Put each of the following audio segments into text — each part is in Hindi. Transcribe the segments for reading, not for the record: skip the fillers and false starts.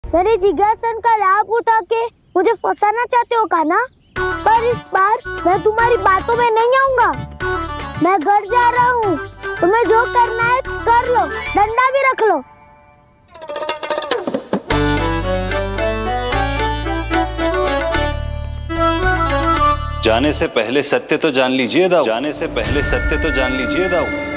मेरे जिज्ञासन का लाभ उठा के मुझे फंसाना चाहते हो का ना? पर इस बार मैं तुम्हारी बातों में नहीं आऊंगा। मैं घर जा रहा हूँ, तुम्हें जो करना है कर लो, डंडा भी रख लो। जाने से पहले सत्य तो जान लीजिए दाऊ। जाने से पहले सत्य तो जान लीजिए दाऊ।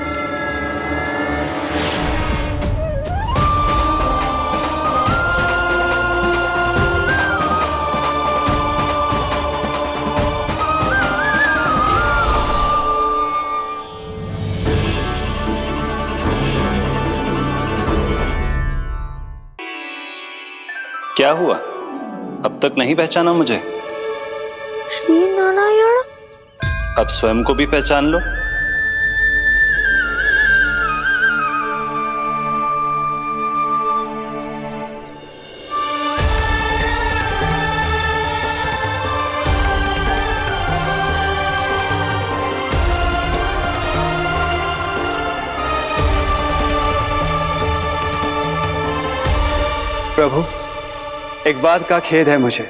क्या हुआ? अब तक नहीं पहचाना मुझे? श्री नारायण। अब स्वयं को भी पहचान लो। प्रभु, एक बात का खेद है मुझे।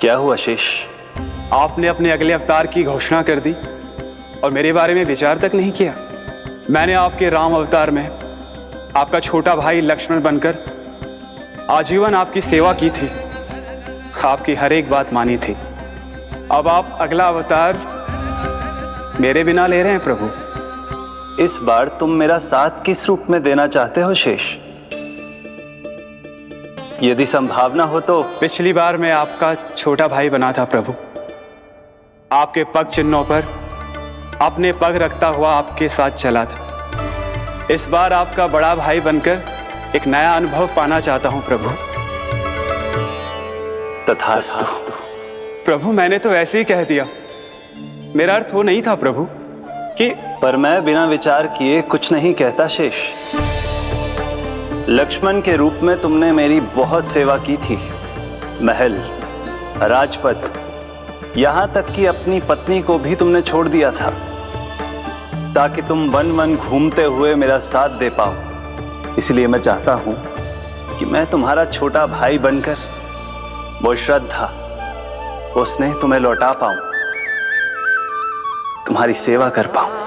क्या हुआ शेष? आपने अपने अगले अवतार की घोषणा कर दी और मेरे बारे में विचार तक नहीं किया। मैंने आपके राम अवतार में आपका छोटा भाई लक्ष्मण बनकर आजीवन आपकी सेवा की थी, आपकी हर एक बात मानी थी। अब आप अगला अवतार मेरे बिना ले रहे हैं प्रभु। इस बार तुम मेरा साथ किस रूप में देना चाहते हो शेष? यदि संभावना हो तो। पिछली बार मैं आपका छोटा भाई बना था प्रभु, आपके पग चिन्हों पर अपने पग रखता हुआ आपके साथ चला था। इस बार आपका बड़ा भाई बनकर एक नया अनुभव पाना चाहता हूं प्रभु। तथास्तु। प्रभु, मैंने तो ऐसे ही कह दिया, मेरा अर्थ वो नहीं था प्रभु कि। पर मैं बिना विचार किए कुछ नहीं कहता शेष। लक्ष्मण के रूप में तुमने मेरी बहुत सेवा की थी। महल, राजपथ, यहां तक कि अपनी पत्नी को भी तुमने छोड़ दिया था ताकि तुम वन वन घूमते हुए मेरा साथ दे पाओ। इसलिए मैं चाहता हूं कि मैं तुम्हारा छोटा भाई बनकर वो श्रद्धा, वो स्नेह तुम्हें लौटा पाऊं, तुम्हारी सेवा कर पाऊं।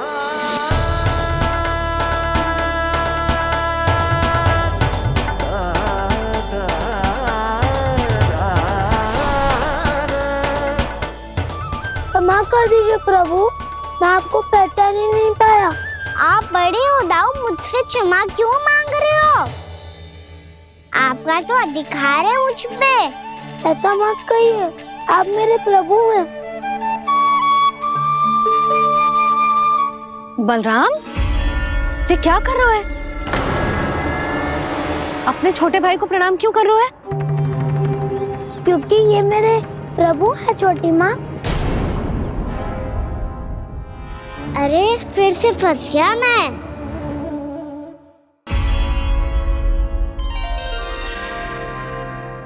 क्षमा कर दीजिए प्रभु, मैं आपको पहचान ही नहीं पाया। आप बड़े हो दाऊ, मुझसे क्षमा क्यों मांग रहे हो? आपका तो अधिकार है मुझ पे। ऐसा मत कहिए, आप मेरे प्रभु हैं। बलराम जी, क्या कर रहे हो? अपने छोटे भाई को प्रणाम क्यों कर रहे हो? क्योंकि ये मेरे प्रभु है छोटी माँ। अरे फिर से फंस गया मैं।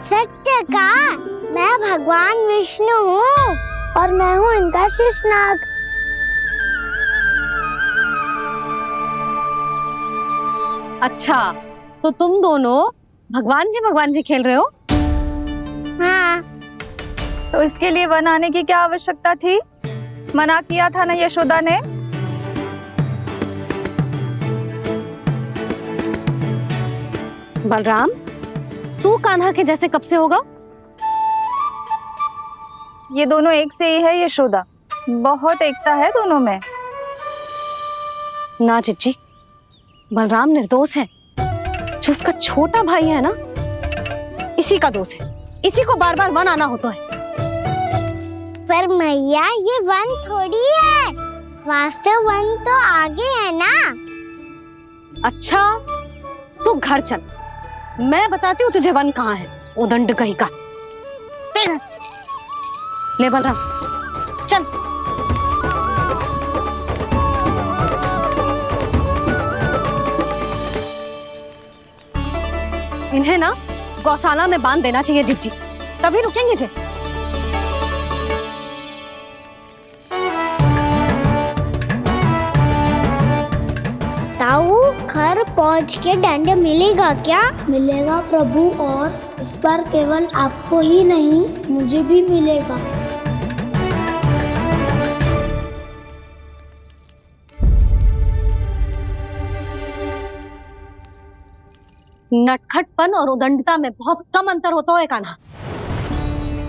सत्य का, मैं भगवान विष्णु हूँ और मैं हूँ इनका शेषनाग। अच्छा, तो तुम दोनों भगवान जी खेल रहे हो? हाँ। तो इसके लिए वन आने की क्या आवश्यकता थी? मना किया था ना यशोदा ने। बलराम, तू कान्हा के जैसे कब से होगा? ये दोनों एक से ही है यशोदा, बहुत एकता है दोनों में। ना चिच्ची, बलराम निर्दोष है। जो उसका छोटा भाई है ना, इसी का दोष है। इसी को बार बार वन आना होता है। पर मैया, ये वन थोड़ी है, वास्तव वन तो आगे है ना। अच्छा, तू घर चल, मैं बताती हूँ तुझे वन कहाँ है। उदंड कहीं का। ले बलराम, चल। इन्हें ना गौशाला में बांध देना चाहिए जिज्जी, तभी रुकेंगे जे। ताऊ, घर पहुंच के दंड मिलेगा क्या? मिलेगा प्रभु। और इस बार केवल आपको ही नहीं मुझे भी मिलेगा। नटखटपन और उदंडता में बहुत कम अंतर होता है कान्हा,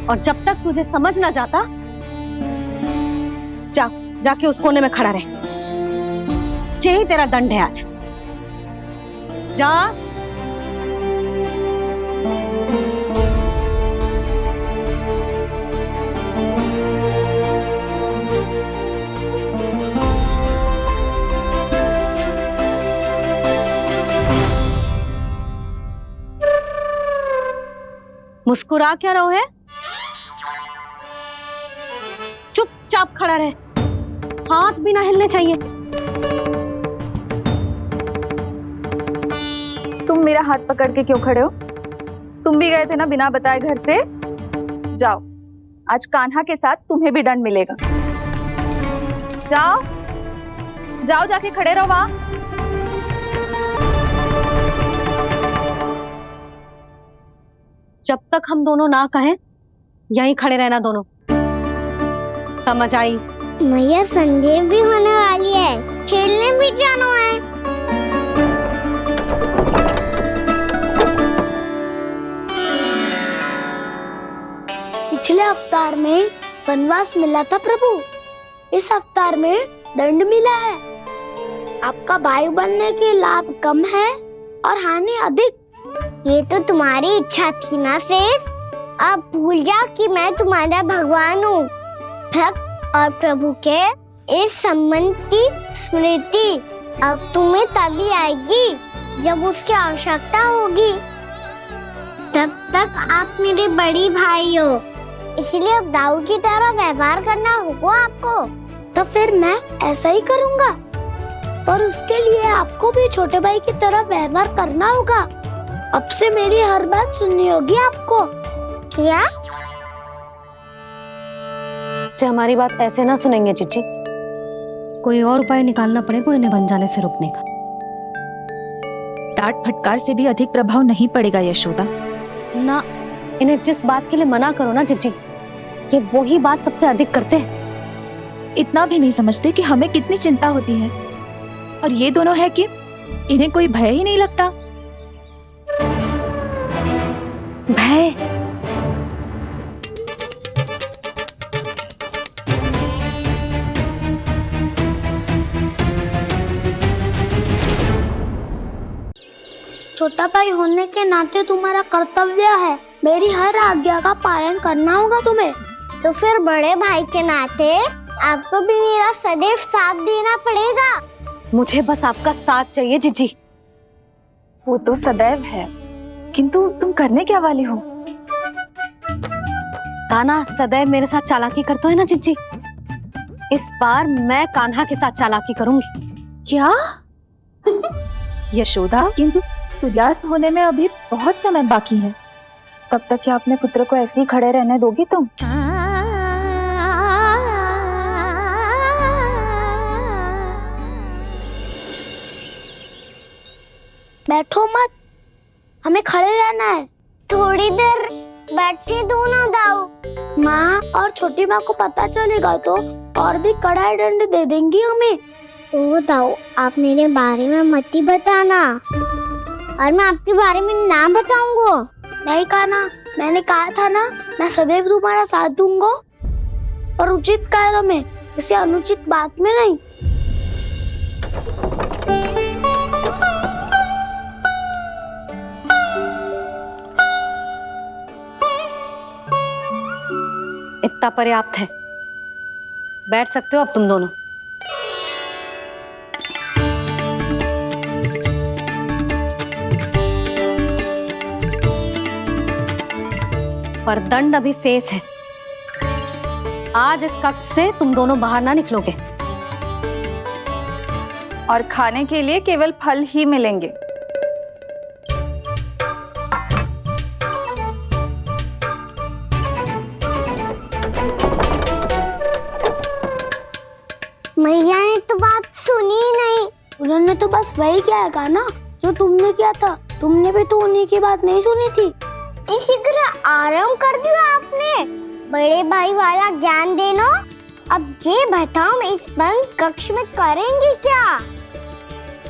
और जब तक तुझे समझ ना जाता, जाके उस कोने में खड़ा रहे। यही तेरा दंड है आज। जा। मुस्कुरा क्या रहो है? चुपचाप खड़ा रहे, हाथ भी ना हिलने चाहिए। तुम मेरा हाथ पकड़ के क्यों खड़े हो? तुम भी गए थे ना बिना बताए घर से। जाओ, आज कान्हा के साथ तुम्हें भी दंड मिलेगा। जाओ जाओ, जाके खड़े रहो वहां। जब तक हम दोनों ना कहें, यहीं खड़े रहना दोनों। समझ आई? मैया संध्या भी होने वाली है, खेलने भी जाना है। पिछले अवतार में वनवास मिला था प्रभु, इस अवतार में दंड मिला है। आपका भाई बनने के लाभ कम है और हानि अधिक। ये तो तुम्हारी इच्छा थी ना शेष। अब भूल जा कि मैं तुम्हारा भगवान हूँ। भक्त और प्रभु के इस संबंध की स्मृति अब तुम्हें तभी आएगी जब उसकी आवश्यकता होगी। तब तक आप मेरे बड़ी भाई हो, इसलिए अब दाऊ की तरह व्यवहार करना होगा आपको। तो फिर मैं ऐसा ही करूँगा, पर उसके लिए आपको भी छोटे भाई की तरह व्यवहार करना होगा। अब से मेरी हर बात सुननी होगी आपको। क्या? हमारी बात ऐसे ना सुनेंगे चिच्ची। कोई और उपाय निकालना पड़ेगा इन्हें बन जाने से रुकने का। डांट फटकार से भी अधिक प्रभाव नहीं पड़ेगा यशोदा। ना, इन्हें जिस बात के लिए मना करो ना चिच्ची, ये वही बात सबसे अधिक करते हैं। इतना भी नहीं समझते कि हमें कितनी चिंता होती है, और ये दोनों है कि इन्हें कोई भय ही नहीं लगता। भय? छोटा भाई होने के नाते तुम्हारा कर्तव्य है, मेरी हर आज्ञा का पालन करना होगा तुम्हें। तो फिर बड़े भाई के नाते आपको भी मेरा सदैव साथ देना पड़ेगा। मुझे बस आपका साथ चाहिए जीजी। वो तो सदैव है, किंतु तुम करने क्या वाली हो? कान्हा सदैव मेरे साथ चालाकी करता है ना जीजी। इस बार मैं कान्हा के साथ चालाकी करूंगी। क्या? यशोदा, किंतु सूर्यास्त होने में अभी बहुत समय बाकी है। तब तक क्या अपने पुत्र को ऐसे ही खड़े रहने दोगी तुम? बैठो मत, हमें खड़े रहना है। थोड़ी देर बैठे दो ना दाऊ। माँ और छोटी माँ को पता चलेगा तो और भी कड़ा दंड दे देंगी हमें। ओ दाऊ, आप मेरे बारे में मत ही बताना, और मैं आपके बारे में ना बताऊंगा। नहीं कान्हा, मैंने कहा था ना, मैं सदैव तुम्हारा साथ दूंगा, और उचित कार्य में, किसी अनुचित बात में नहीं। इतना पर्याप्त है, बैठ सकते हो अब तुम दोनों। पर दंड अभी शेष है। आज इस कक्ष से तुम दोनों बाहर ना निकलोगे, और खाने के लिए केवल फल ही मिलेंगे। मैया ने तो बात सुनी ही नहीं। उन्होंने तो बस वही किया ना जो तुमने किया था। तुमने भी तो उन्हीं की बात नहीं सुनी थी। इतनी शीघ्र आराम कर दिया आपने। बड़े भाई वाला ज्ञान देना। अब ये बताओ इस बंद कक्ष में करेंगे क्या?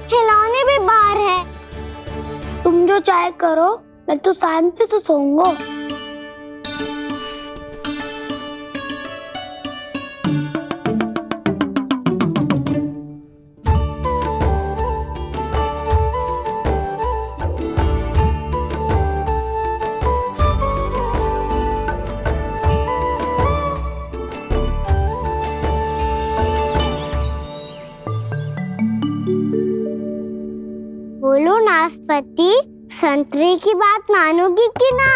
खिलौने भी बाहर है। तुम जो चाहे करो, मैं तो शांति से सोऊंगा। बोलो नाशपाती, संतरे की बात मानोगी कि ना?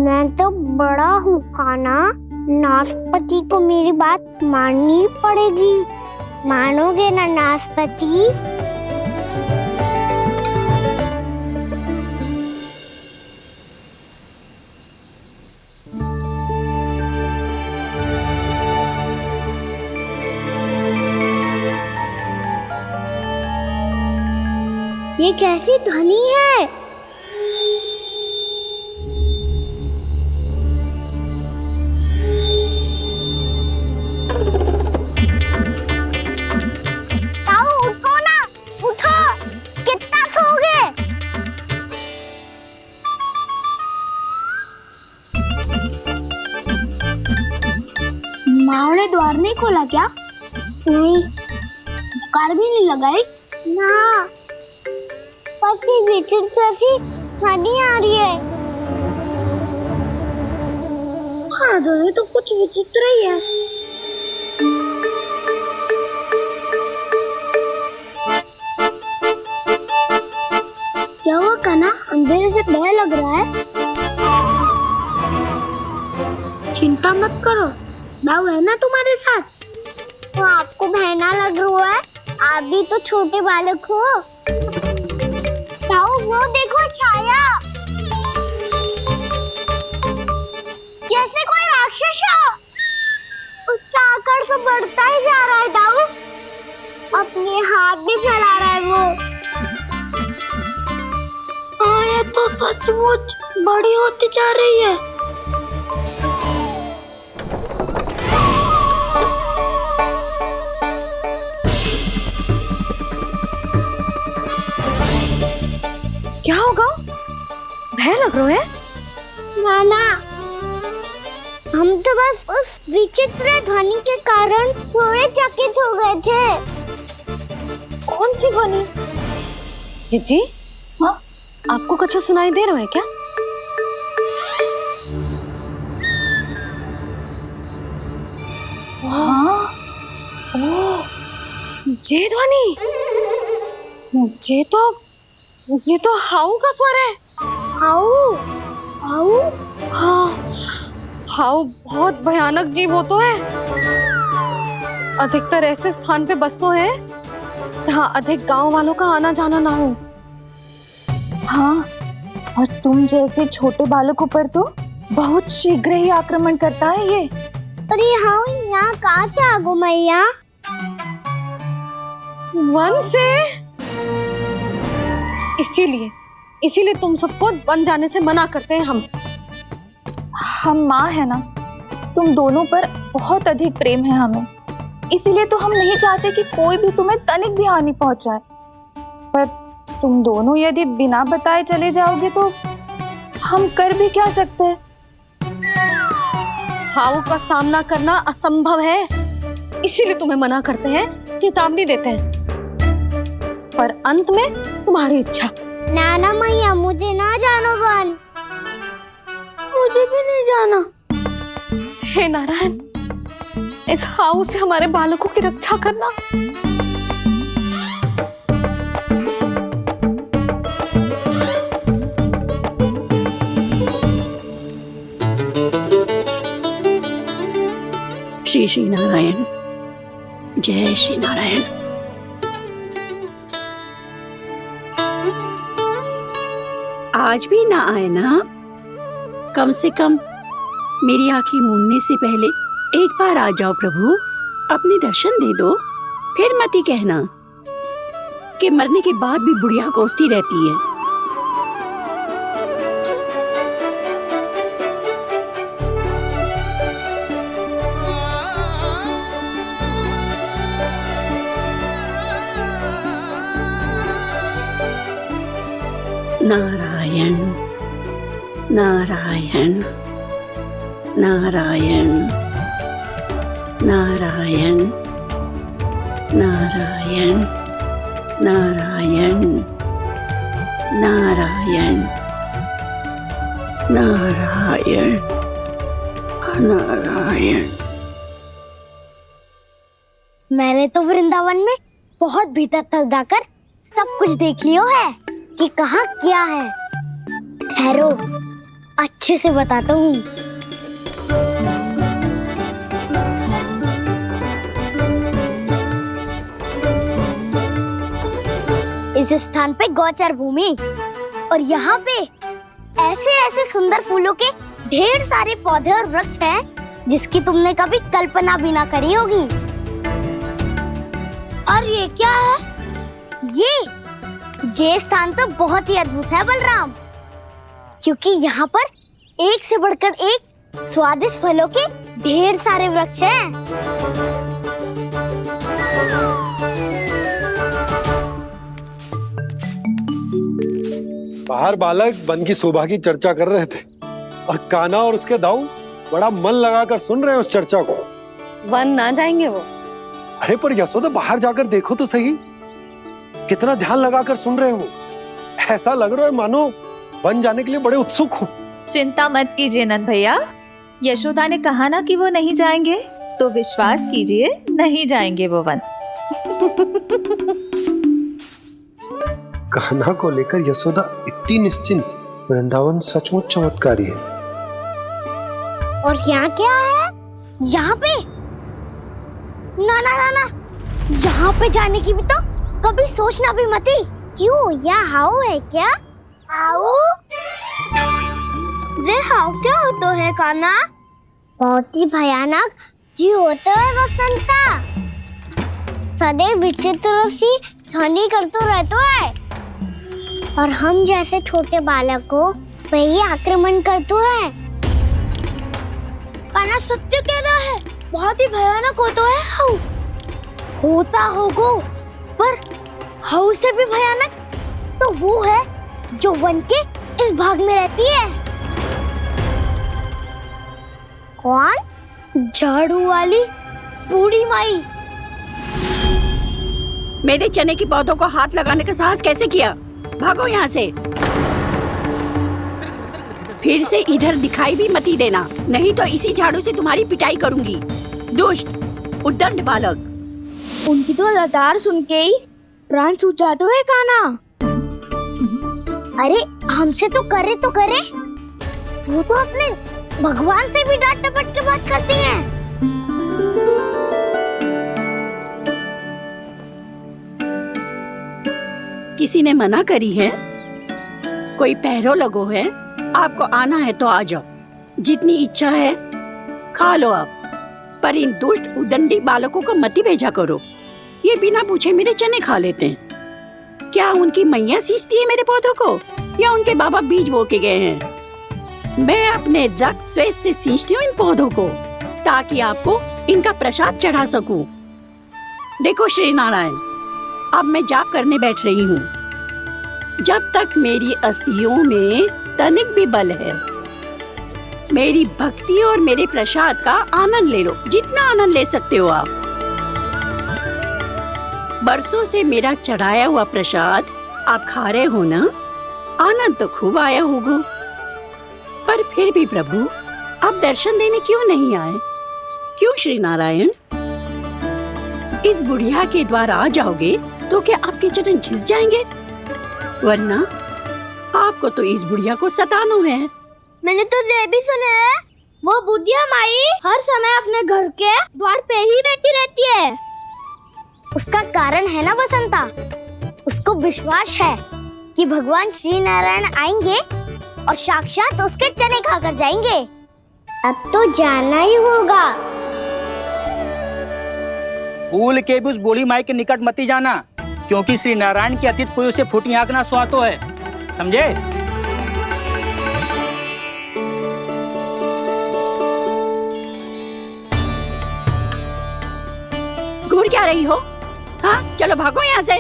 मैं तो बड़ा हूँ खाना, नाशपाती को मेरी बात माननी पड़ेगी। मानोगे ना नाशपाती? ये कैसी ध्वनि है? ताऊ उठो ना, उठो। कितना सोओगे? माँ ने द्वार नहीं खोला क्या? नहीं। कार भी नहीं लगाई? ना। पसी विचित्र सी ध्वनि आ रही है। हाँ, ध्वनि तो कुछ विचित्र ही है। क्या हुआ कान्हा? अंधेरे से भय लग रहा है। चिंता मत करो, दाऊ है ना तुम्हारे साथ। तो आपको भय ना लग रहा है? आप भी तो छोटे बालक हो। वो देखो छाया, जैसे कोई राक्षस हो। उसका आकार तो बढ़ता ही जा रहा है दाऊ। अपने हाथ भी फैला रहा है वो। हाँ, ये तो सचमुच बड़ी होती जा रही है। क्या होगा? भय लग रहा है? नाना, हम तो बस उस विचित्र ध्वनि के कारण थोड़े चकित हो गए थे। कौन सी ध्वनि? जीजी, हाँ, आपको कुछ सुनाई दे रहा है क्या? हाँ, ओह, ये ध्वनि, ये तो हाउ का स्वर है। हाउ? हाउ? हाँ, हाउ बहुत भयानक जीव हो तो है। अधिकतर ऐसे स्थान पे बस तो है जहाँ अधिक गांव वालों का आना जाना ना हो। हाँ, और तुम जैसे छोटे बालकों पर तो बहुत शीघ्र ही आक्रमण करता है ये। पर ये हाउ यहाँ कहाँ से आ गो मैया? वन से। इसीलिए तुम सबको वन जाने से मना करते हैं हम माँ है ना, तुम दोनों पर बहुत अधिक प्रेम है हमें। इसीलिए तो हम नहीं चाहते कि कोई भी तुम्हें तनिक भी हानि पहुंचाए। पर तुम दोनों यदि बिना बताए चले जाओगे तो हम कर भी क्या सकते हैं? हाउ का सामना करना असंभव है, इसीलिए तुम्हें मना करते हैं, चेतावनी देते हैं। पर अंत में तुम्हारी इच्छा। नाना मैया, मुझे ना जानो वन। मुझे भी नहीं जाना। हे नारायण, इस हाउ से हमारे बालकों की रक्षा करना। श्री श्री नारायण, जय श्री नारायण। आज भी ना आए ना? कम से कम मेरी आंखें मूंदने से पहले एक बार आ जाओ प्रभु, अपने दर्शन दे दो। फिर मत ही कहना कि मरने के बाद भी बुढ़िया कोसती रहती है। नारायण नारायण नारायण नारायण नारायण नारायण नारायण नारायण नारायण। मैंने तो वृंदावन में बहुत भीतर तक जाकर सब कुछ देख लियो है कि कहाँ क्या है। ठहरो, अच्छे से बताता हूँ। इस स्थान पे गौचर भूमि और यहाँ पे ऐसे ऐसे सुंदर फूलों के ढेर सारे पौधे और वृक्ष हैं जिसकी तुमने कभी कल्पना भी ना करी होगी। और ये क्या है? ये स्थान तो बहुत ही अद्भुत है बलराम, क्योंकि यहाँ पर एक से बढ़कर एक स्वादिष्ट फलों के ढेर सारे वृक्ष हैं। बाहर बालक वन की शोभा की चर्चा कर रहे थे और कान्हा और उसके दाऊ बड़ा मन लगाकर सुन रहे हैं उस चर्चा को। वन ना जाएंगे वो? अरे पर यशोदा बाहर जाकर देखो तो सही, कितना ध्यान लगाकर सुन रहे हो। ऐसा लग रहा है मानो वन जाने के लिए बड़े उत्सुक हो। चिंता मत कीजिए नंद भैया, यशोदा ने कहा ना कि वो नहीं जाएंगे, तो विश्वास कीजिए नहीं जाएंगे वो वन। कान्हा को लेकर यशोदा इतनी निश्चिंत, वृंदावन सचमुच चमत्कारी है। और यहाँ क्या है? यहाँ पे ना ना ना ना, यहाँ पे जाने की भी तो कभी सोचना भी मत ही। क्यों, यहाँ हाउ है क्या? हाउ? ये हाउ क्या होता है कान्हा? बहुत ही भयानक जी होता है बसंता। सदैव विचित्र सी ध्वनि करते रहता है और हम जैसे छोटे बालक को वही आक्रमण करते है। कान्हा सत्य कह रहा है, बहुत ही भयानक होता है हाउ। होता होगा, पर हाउ से भी भयानक तो वो है जो वन के इस भाग में रहती है। कौन? झाड़ू वाली बूढ़ी माई। मेरे चने की पौधों को हाथ लगाने का साहस कैसे किया? भागो यहाँ से। फिर से इधर दिखाई भी मत ही देना, नहीं तो इसी झाड़ू से तुम्हारी पिटाई करूंगी। दुष्ट उद्दंड बालक। उनकी तो लतार सुन के ही प्राण सूझ जाते हैं कान्हा। अरे हमसे तो करे, वो तो अपने भगवान से भी डांट डपट के बात करती हैं। किसी ने मना करी है? कोई पहरो लगो है? आपको आना है तो आ जाओ, जितनी इच्छा है खा लो आप, पर इन दुष्ट उदंडी बालकों को मत ही भेजा करो। ये बिना पूछे मेरे चने खा लेते हैं। क्या उनकी मैया सींचती है मेरे पौधों को, या उनके बाबा बीज बो के गए हैं? मैं अपने रक्त स्वेद से सींचती हूँ इन पौधों को, ताकि आपको इनका प्रसाद चढ़ा सकूं। देखो श्री नारायण, अब मैं जाप करने बैठ रही हूँ। जब तक मेरी अस्थियों में तनिक भी बल है, मेरी भक्ति और मेरे प्रसाद का आनंद ले लो, जितना आनंद ले सकते हो आप। बरसों से मेरा चढ़ाया हुआ प्रसाद आप खा रहे हो ना, आनंद तो खूब आया होगा। पर फिर भी प्रभु आप दर्शन देने क्यों नहीं आए? क्यों श्री नारायण? इस बुढ़िया के द्वार आ जाओगे तो क्या आपके चरण घिस जाएंगे? वरना आपको तो इस बुढ़िया को सताना है। मैंने तो ये भी सुना है, वो बुढ़िया माई हर समय अपने घर के द्वार पे ही बैठी रहती है। उसका कारण है ना बसंता, उसको विश्वास है कि भगवान श्री नारायण आएंगे और साक्षात उसके चने खाकर जाएंगे। अब तो जाना ही होगा। भूल के भी उस बूढ़ी माई के निकट मत ही जाना, क्योंकि श्री नारायण की अतीत कोई उसे फूटी आंख ना सुहातो है, समझे? घूर क्या रही हो? हाँ, चलो भागो यहाँ से।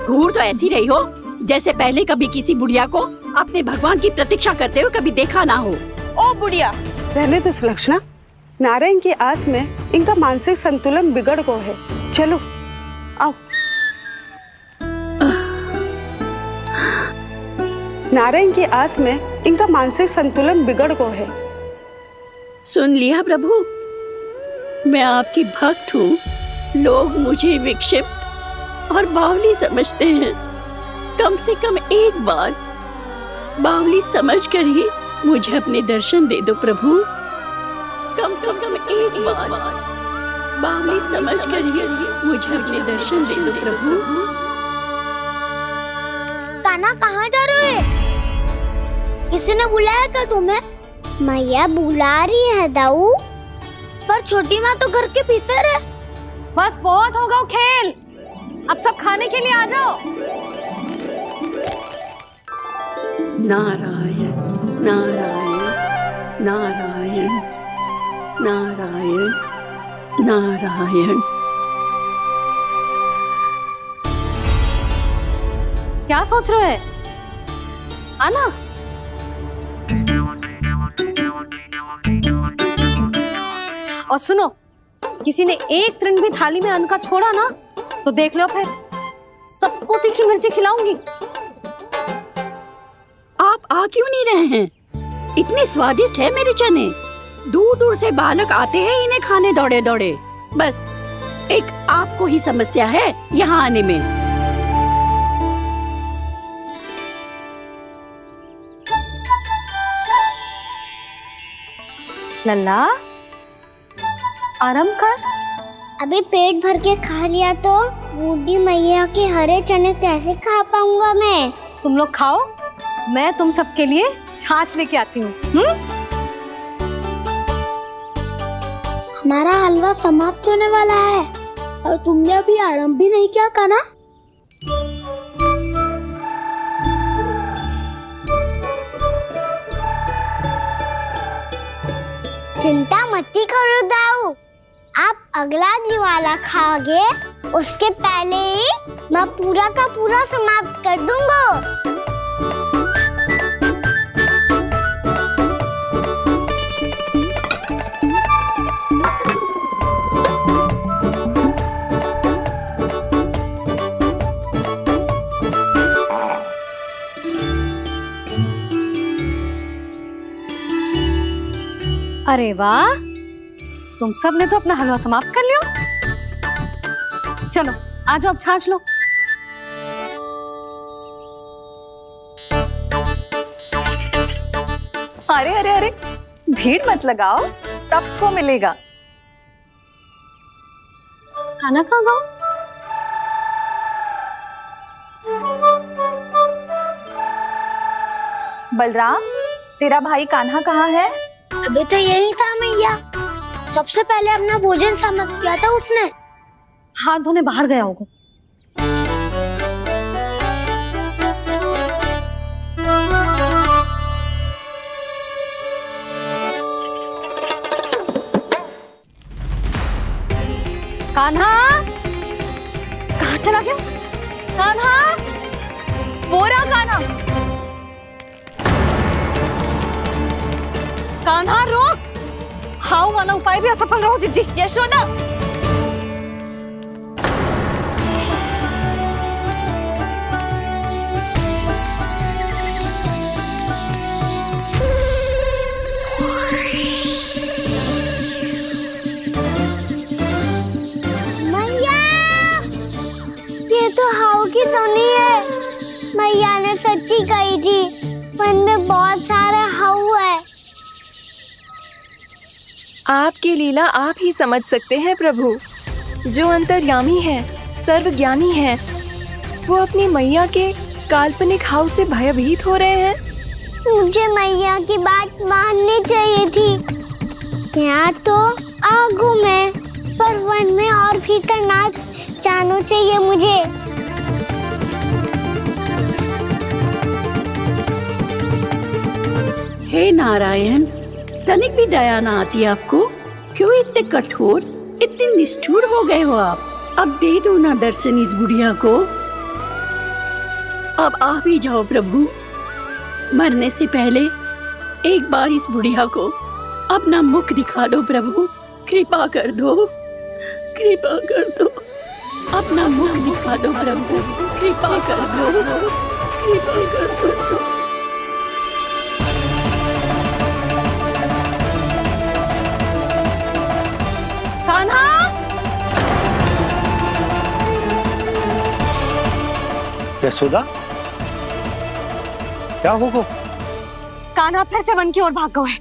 घूर तो ऐसी रही हो जैसे पहले कभी किसी बुढ़िया को अपने भगवान की प्रतीक्षा करते हुए कभी देखा ना हो। ओ बुढ़िया, रहने दो सुलक्षणा। नारायण की आस में इनका मानसिक संतुलन बिगड़ गया है। चलो आओ। नारायण की आस में इनका मानसिक संतुलन बिगड़ गया है। सुन लिया प्रभु, मैं आपकी भक्त हूँ। लोग मुझे विक्षिप्त और बावली समझते हैं। कम से कम एक बार बावली समझकर ही मुझे अपने दर्शन दे दो प्रभु। कम से कम एक बार बावली समझकर ही मुझे अपने दर्शन दे दो प्रभु। कान्हा कहाँ जा रहे हो? किसी ने बुलाया क्या तुम्हें? मैया बुला रही है दाऊ, पर छोटी माँ तो घर के भीतर है। बस बहुत हो गया खेल, अब सब खाने के लिए आ जाओ। नारायण नारायण नारायण नारायण नारायण। क्या सोच रहे हैं? आना। और सुनो, किसी ने एक तृण भी थाली में अन्न का छोड़ा ना तो देख लो, फिर सबको तीखी मिर्ची खिलाऊंगी। आप आ क्यों नहीं रहे हैं? इतने स्वादिष्ट है मेरे चने। दूर दूर से बालक आते हैं इन्हें खाने दौड़े दौड़े। बस एक आपको ही समस्या है यहाँ आने में। लल्ला, आराम कर। अभी पेट भर के खा लिया तो बूढ़ी मैया के हरे चने कैसे खा पाऊंगा मैं? तुम लोग खाओ, मैं तुम सबके लिए छाछ लेके आती हूँ। हमारा हलवा समाप्त होने वाला है और तुमने अभी आराम भी नहीं किया कान्हा। चिंता मत करो दाऊ, आप अगला दिवाला खाओगे उसके पहले ही मैं पूरा का पूरा समाप्त कर दूंगा। अरे वाह, तुम सब ने तो अपना हलवा समाप्त कर लिया। चलो आ जाओ, अब छाछ लो। अरे अरे अरे, भीड़ मत लगाओ, सबको मिलेगा। खाना खा गो। बलराम, तेरा भाई कान्हा कहाँ है? अभी तो यही था मैया, सबसे पहले अपना भोजन समाप्त किया था उसने। हाथ धोने बाहर गया होगा। कान्हा कहाँ चला गया? कान्हा, वो रहा कान्हा। कान्हा रोक, हाउ वाला उपाय भी असफल रहो जिज्जी। यशोदा, मैया, ये तो हाउ की धुनी है। मैया ने सच्ची कही थी, वन में बहुत सारे हाउ है। आपकी लीला आप ही समझ सकते हैं प्रभु। जो अंतर्यामी है, सर्वज्ञानी है, वो अपनी मैया के काल्पनिक हाव से भयभीत हो रहे हैं। मुझे मैया की बात माननी चाहिए थी। यहाँ तो आगू में, पर वन में और भीतर ना जाना चाहिए मुझे। हे नारायण, तनिक भी दया ना आती आपको? क्यों इतने कठोर, इतने निष्ठुर हो गए हो आप? अब दे दो ना दर्शन इस बुढ़िया को। अब आ भी जाओ प्रभु। मरने से पहले एक बार इस बुढ़िया को अपना मुख दिखा दो प्रभु। कृपा कर दो, कृपा कर दो। अपना मुख दिखा दो प्रभु। कृपा कर दो, कृपा कर दो। कान्हा, यशोदा, क्या हो? कान्हा फिर से वन की ओर भाग गए।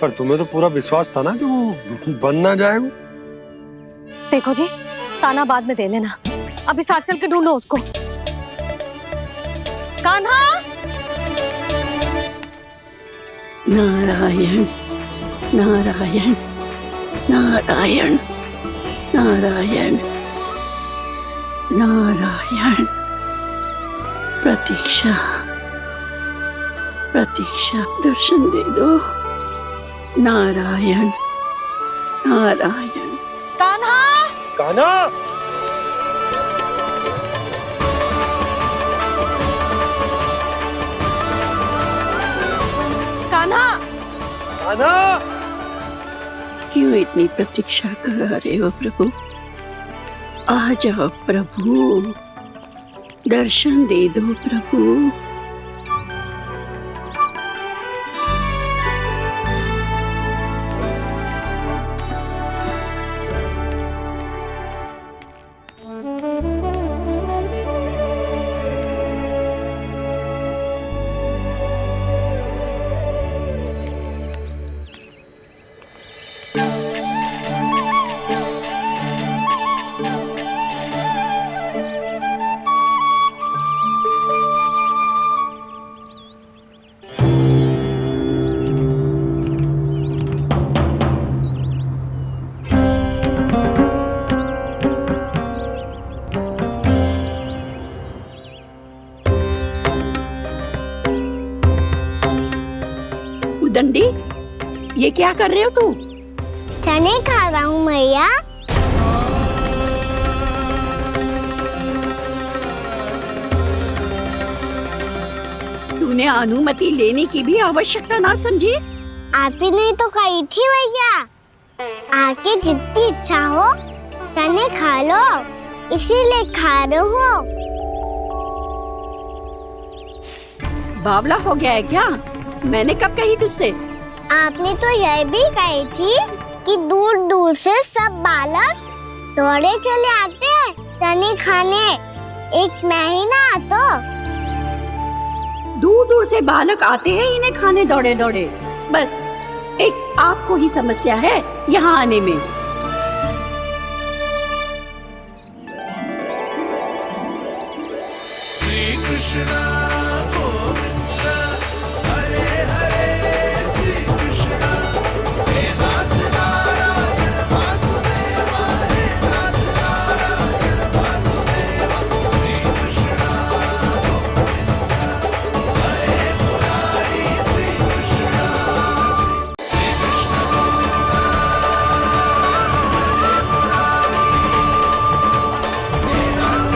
पर तुम्हें तो पूरा विश्वास था ना कि वो बन ना जाए। वो देखो जी, ताना बाद में दे लेना, अभी साथ चल के ढूंढो उसको। कान्हा, नारायण नारायण नारायण नारायण नारायण। प्रतीक्षा प्रतीक्षा, दर्शन दे दो। नारायण नारायण। कान्हा, कान्हा, कान्हा, कान्हा। क्यों इतनी प्रतीक्षा करा रहे हो प्रभु? आ जाओ प्रभु, दर्शन दे दो प्रभु। दंडी, ये क्या कर रहे हो तू? चने खा रहा हूँ मैया। तूने अनुमति लेने की भी आवश्यकता ना समझी? आप ही ने तो कही थी भैया, आके जितनी इच्छा हो चने खा लो, इसीलिए खा रहे हो। बावला हो गया है क्या? मैंने कब कही तुझसे? आपने तो यह भी कही थी कि दूर दूर से सब बालक दौड़े चले आते हैं चने खाने, एक महीना तो दूर दूर से बालक आते हैं इन्हें खाने दौड़े दौड़े। बस एक आपको ही समस्या है यहाँ आने में। श्री कृष्ण हरे हरे, श्री कृष्ण हे नाथ नारायण वासुदेवा, हे नाथ नारायण वासुदेवा। श्री कृष्ण हरे मुरारी, श्री कृष्ण श्री कृष्ण हरे मुरारी, हे नाथ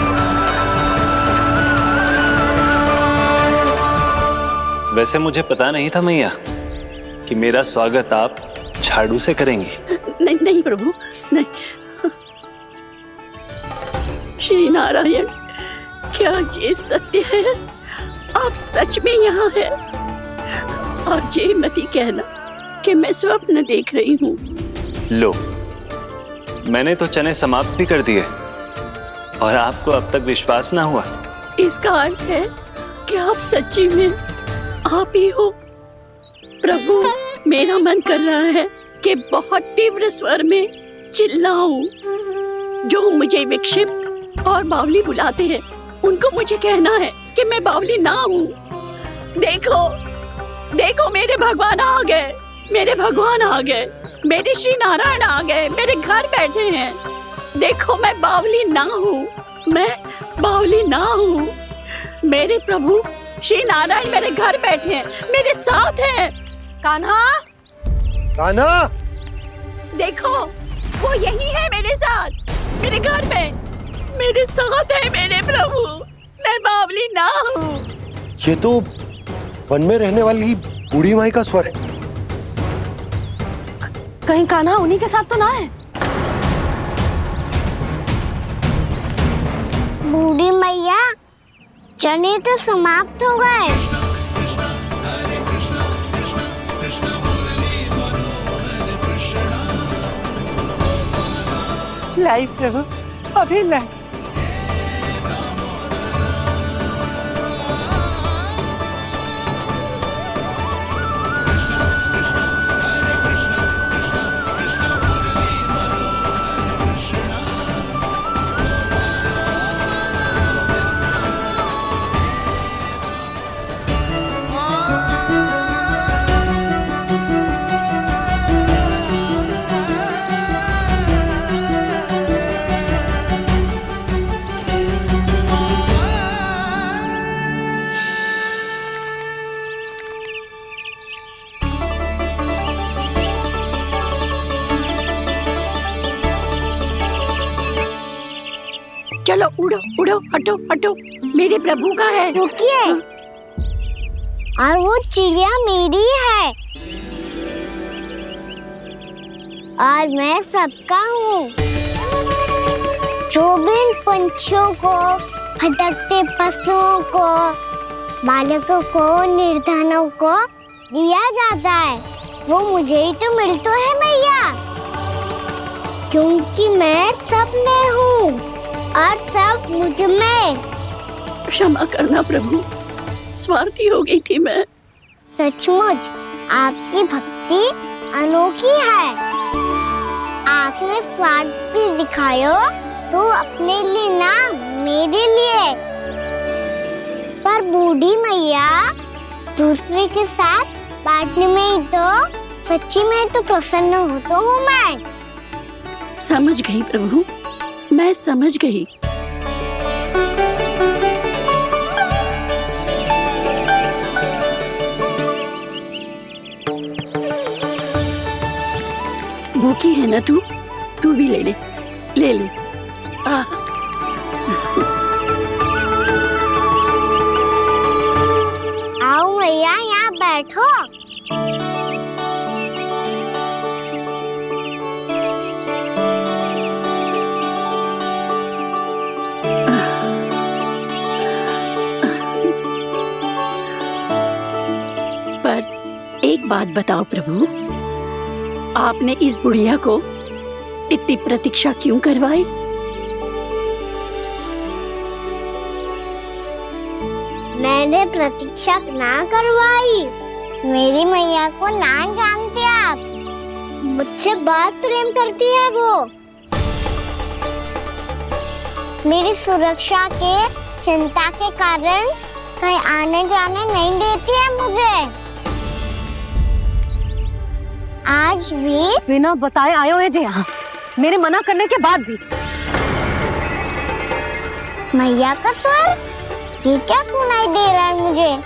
वैसे मुझे पता नहीं था मैया कि मेरा स्वागत आप झाड़ू से करेंगी। नहीं नहीं प्रभु, नहीं। श्री नारायण, क्या ये सत्य है? आप सच में यहाँ हैं? और ये मत कहना कि मैं स्वप्न देख रही हूँ। लो, मैंने तो चने समाप्त भी कर दिए और आपको अब तक विश्वास ना हुआ। इसका अर्थ है कि आप सच्ची में आप ही हो। प्रभु, मेरा मन कर रहा है कि बहुत तीव्र स्वर में चिल्लाऊं। जो मुझे विक्षिप्त और बावली बुलाते हैं उनको मुझे कहना है कि मैं बावली ना हूँ। देखो देखो, मेरे भगवान आ गए, मेरे भगवान आ गए, मेरे श्री नारायण आ गए, मेरे घर बैठे हैं। देखो, मैं बावली ना हूँ, मैं बावली ना हूँ। मेरे प्रभु श्री नारायण मेरे घर बैठे हैं, मेरे साथ हैं। कान्हा, कान्हा, देखो, वो यही है मेरे साथ, मेरे घर में। मेरे साथ है मेरे प्रभु, मैं बावली ना हूँ। ये तो वन में रहने वाली बूढ़ी माई का स्वर है। कहीं कान्हा उन्हीं के साथ तो ना है? बूढ़ी मैया, चने तो समाप्त हो गए। लाई प्रभु, अभी लाई। चलो उड़ो उड़ो, हटो हटो, मेरे प्रभु का है। रुकिए, और वो चिड़िया मेरी है और मैं सबका हूँ। जो भी इन पंछियों को, भटकते पशुओं को, बालकों को, निर्धनों को दिया जाता है, वो मुझे ही तो मिलता है मैया, क्योंकि मैं सब में हूँ और सब मुझ में। क्षमा करना प्रभु, स्वार्थी हो गई थी मैं। सचमुच आपकी भक्ति अनोखी है। आपने स्वार्थ भी दिखायो तो अपने लिए ना, मेरे लिए। पर बूढ़ी मैया, दूसरे के साथ बांटने में ही तो सच्ची में तो प्रसन्न होता हूँ मैं। समझ गई प्रभु, मैं समझ गई। भूखी है ना तू भी ले ले, ले ले। आओ मैया, यहाँ बैठो। पर एक बात बताओ प्रभु, आपने इस बुढ़िया को इतनी प्रतीक्षा क्यों करवाई? मैंने प्रतीक्षा ना करवाई। मेरी मैया को ना जानते आप, मुझसे बहुत प्रेम करती है वो। मेरी सुरक्षा के चिंता के कारण कहीं आने जाने नहीं देती है मुझे। आज भी बिना बताए आए हुए जे यहाँ, मेरे मना करने के बाद भी। मैया का स्वर, ये क्या सुनाई दे रहा है मुझे?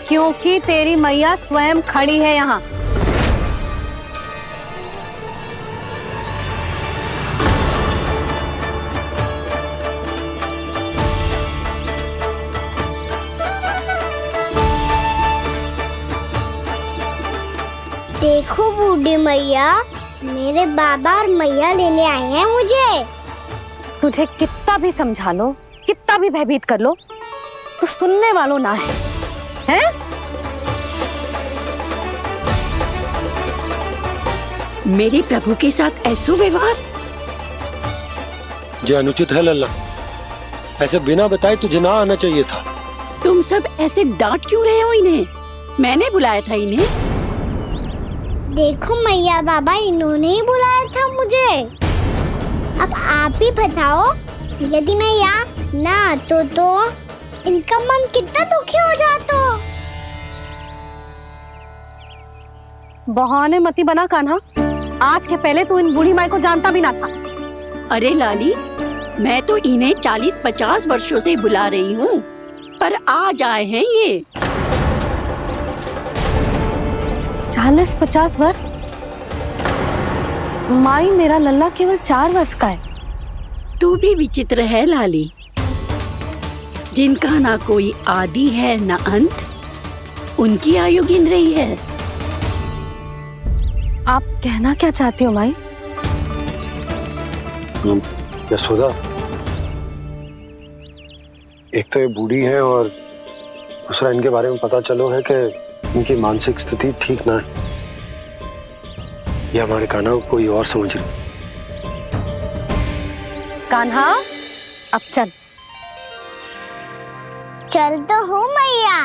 क्योंकि तेरी मैया स्वयं खड़ी है यहाँ। देखो बूढ़ी मैया, मेरे बाबा और मैया लेने आए हैं मुझे। तुझे कितना भी समझा लो, कितना भी भयभीत कर लो, तो सुनने वालों ना है, हैं? मेरे प्रभु के साथ ऐसा व्यवहार जो अनुचित है लल्ला। ऐसे बिना बताए तुझे ना आना चाहिए था। तुम सब ऐसे डांट क्यों रहे हो इन्हें? मैंने बुलाया था इन्हें। देखो मैया बाबा, इन्होंने ही बुलाया था मुझे। अब आप ही बताओ, यदि मैं यहाँ ना आतो तो इनका मन कितना दुखी हो जाता। बहाने मती बना कान्हा, आज के पहले तू इन बूढ़ी माई को जानता भी ना था। अरे लाली, मैं तो इन्हें 40-50 वर्षों से बुला रही हूँ, पर आज आए हैं ये। 40-50 वर्ष? माई, मेरा लल्ला केवल 4 वर्ष का है। तू भी विचित्र है लाली। जिनका ना कोई आदि है ना अंत, उनकी आयु गिन रही है। आप कहना क्या चाहती हो माई? यशोदा, एक तो ये बूढ़ी है और दूसरा इनके बारे में पता चलो है कि इनकी मानसिक स्थिति ठीक ना है। ये हमारे कान्हा को कोई और समझ रही। कान्हा, अब चल। चल तो हूँ मैया।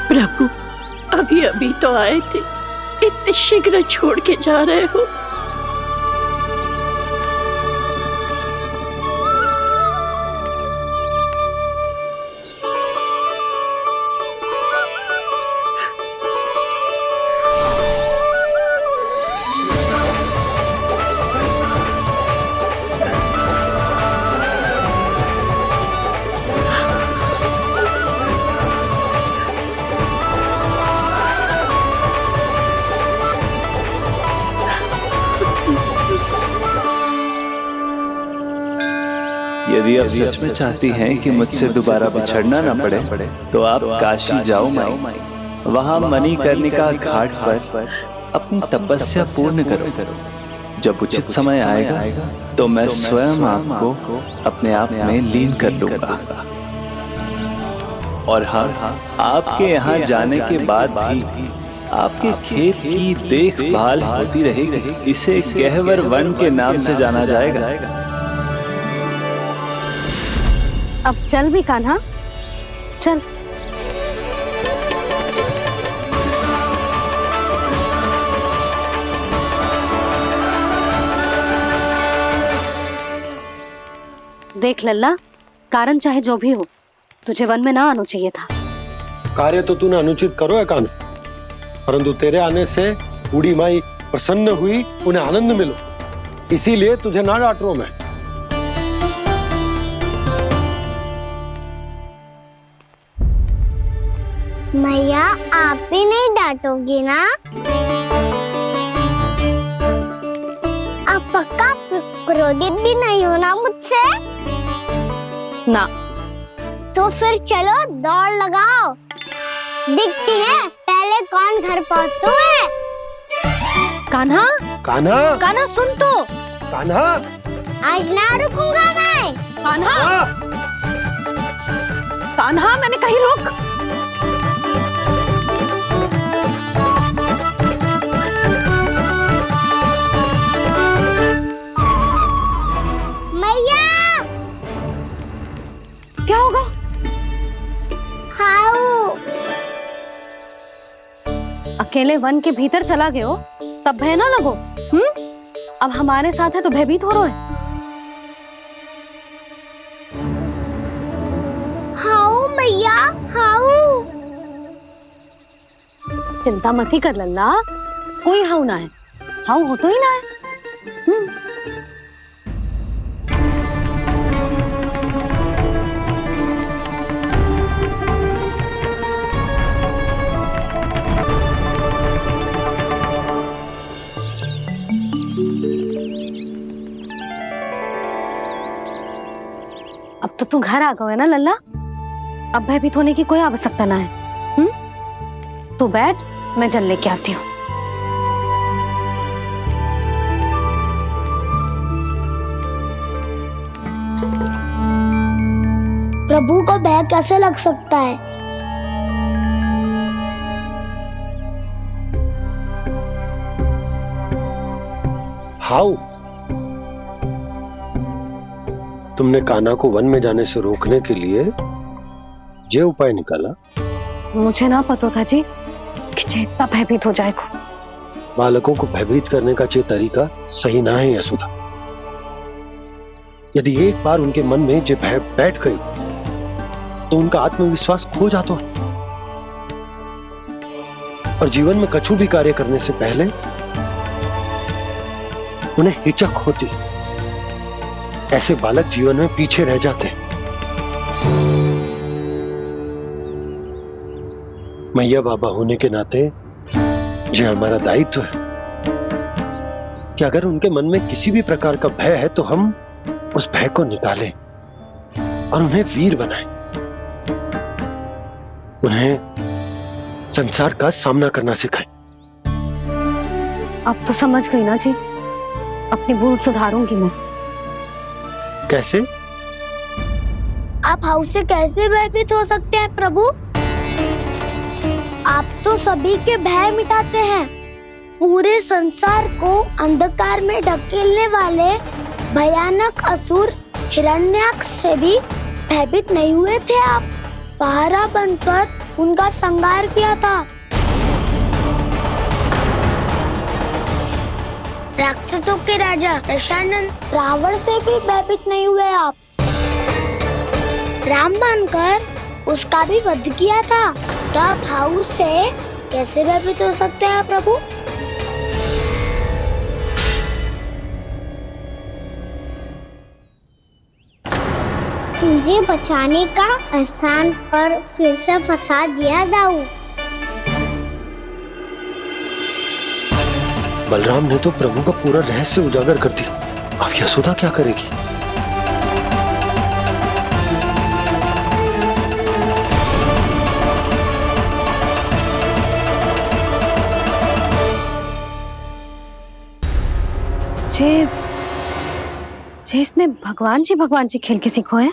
प्रभु, अभी अभी तो आए थे, इतने शीघ्र छोड़ के जा रहे हो। यदि आप सच में चाहती हैं कि मुझसे दोबारा बिछड़ना न पड़े तो आप काशी जाओ माई। वहां मणिकर्णिका घाट पर अपनी तपस्या पूर्ण करो। जब उचित समय आएगा तो मैं स्वयं आपको अपने आप में लीन कर लूंगा। और हाँ, आपके यहाँ जाने के बाद भी आपके खेत की देखभाल होती रहेगी। इसे गहवर वन के नाम से जाना जाएगा। अब चल भी कान्हा, चल। देख लल्ला, कारण चाहे जो भी हो, तुझे वन में ना आना चाहिए था। कार्य तो तूने अनुचित करो है कान्हा, परंतु तेरे आने से बूढ़ी माई प्रसन्न हुई, उन्हें आनंद मिलो, इसीलिए तुझे ना डांट रहा हूं मैं। मैया, आप भी नहीं डांटोगी ना? आप पक्का क्रोधित भी नहीं हो ना मुझसे? ना। तो फिर चलो दौड़ लगाओ, दिखती है पहले कौन घर पहुंचता है। कान्हा, कान्हा, कान्हा सुन तो। कान्हा, आज ना रुकूंगा मैं। कान्हा, कान्हा, मैंने कही रुक। क्या होगा? हाउ अकेले वन के भीतर चला गए हो तब भय ना लगो। अब हमारे साथ है तो भयभीत हो रहे हैं। हाउ मैया, हाउ। चिंता मत ही कर लल्ला, कोई हाउ ना है। हाउ हो तो ही ना है। अब तो तू घर आ गया है ना लल्ला, अब भयभीत होने की कोई आवश्यकता ना है। तू बैठ, मैं जल लेके आती हूँ। प्रभु को भय कैसे लग सकता है? हाउ, तुमने कान्हा को वन में जाने से रोकने के लिए ये उपाय निकाला? मुझे ना पता था जी कि इतना भयभीत हो जाएगा। बालकों को भयभीत करने का ये तरीका सही ना है यशोदा। यदि एक बार उनके मन में ये भय बैठ गई तो उनका आत्मविश्वास खो जाता है और जीवन में कछु भी कार्य करने से पहले उन्हें हिचक होती। ऐसे बालक जीवन में पीछे रह जाते हैं। मैया बाबा होने के नाते ये हमारा दायित्व है कि अगर उनके मन में किसी भी प्रकार का भय है तो हम उस भय को निकालें और उन्हें वीर बनाएं, उन्हें संसार का सामना करना सिखाएं। अब तो समझ गई ना जी, अपनी भूल सुधारूंगी मैं। कैसे? आप हाउस से कैसे भयभीत हो सकते हैं प्रभु? आप तो सभी के भय मिटाते हैं। पूरे संसार को अंधकार में ढकेलने वाले भयानक असुर हिरण्याक्ष से भी भयभीत नहीं हुए थे आप। पहरा बनकर उनका संहार किया था। राक्षसों के राजा दशानन रावण से भी भयभीत नहीं हुए आप। राम बनकर उसका भी वध किया था। तो आप हाउस से कैसे भयभीत हो सकते हैं प्रभु? मुझे बचाने का स्थान पर फिर से फंसा दिया दाऊ। बलराम ने तो प्रभु का पूरा रहस्य उजागर कर दिया। अब यशोदा क्या करेगी? जे इसने भगवान जी खेल के सीखो है,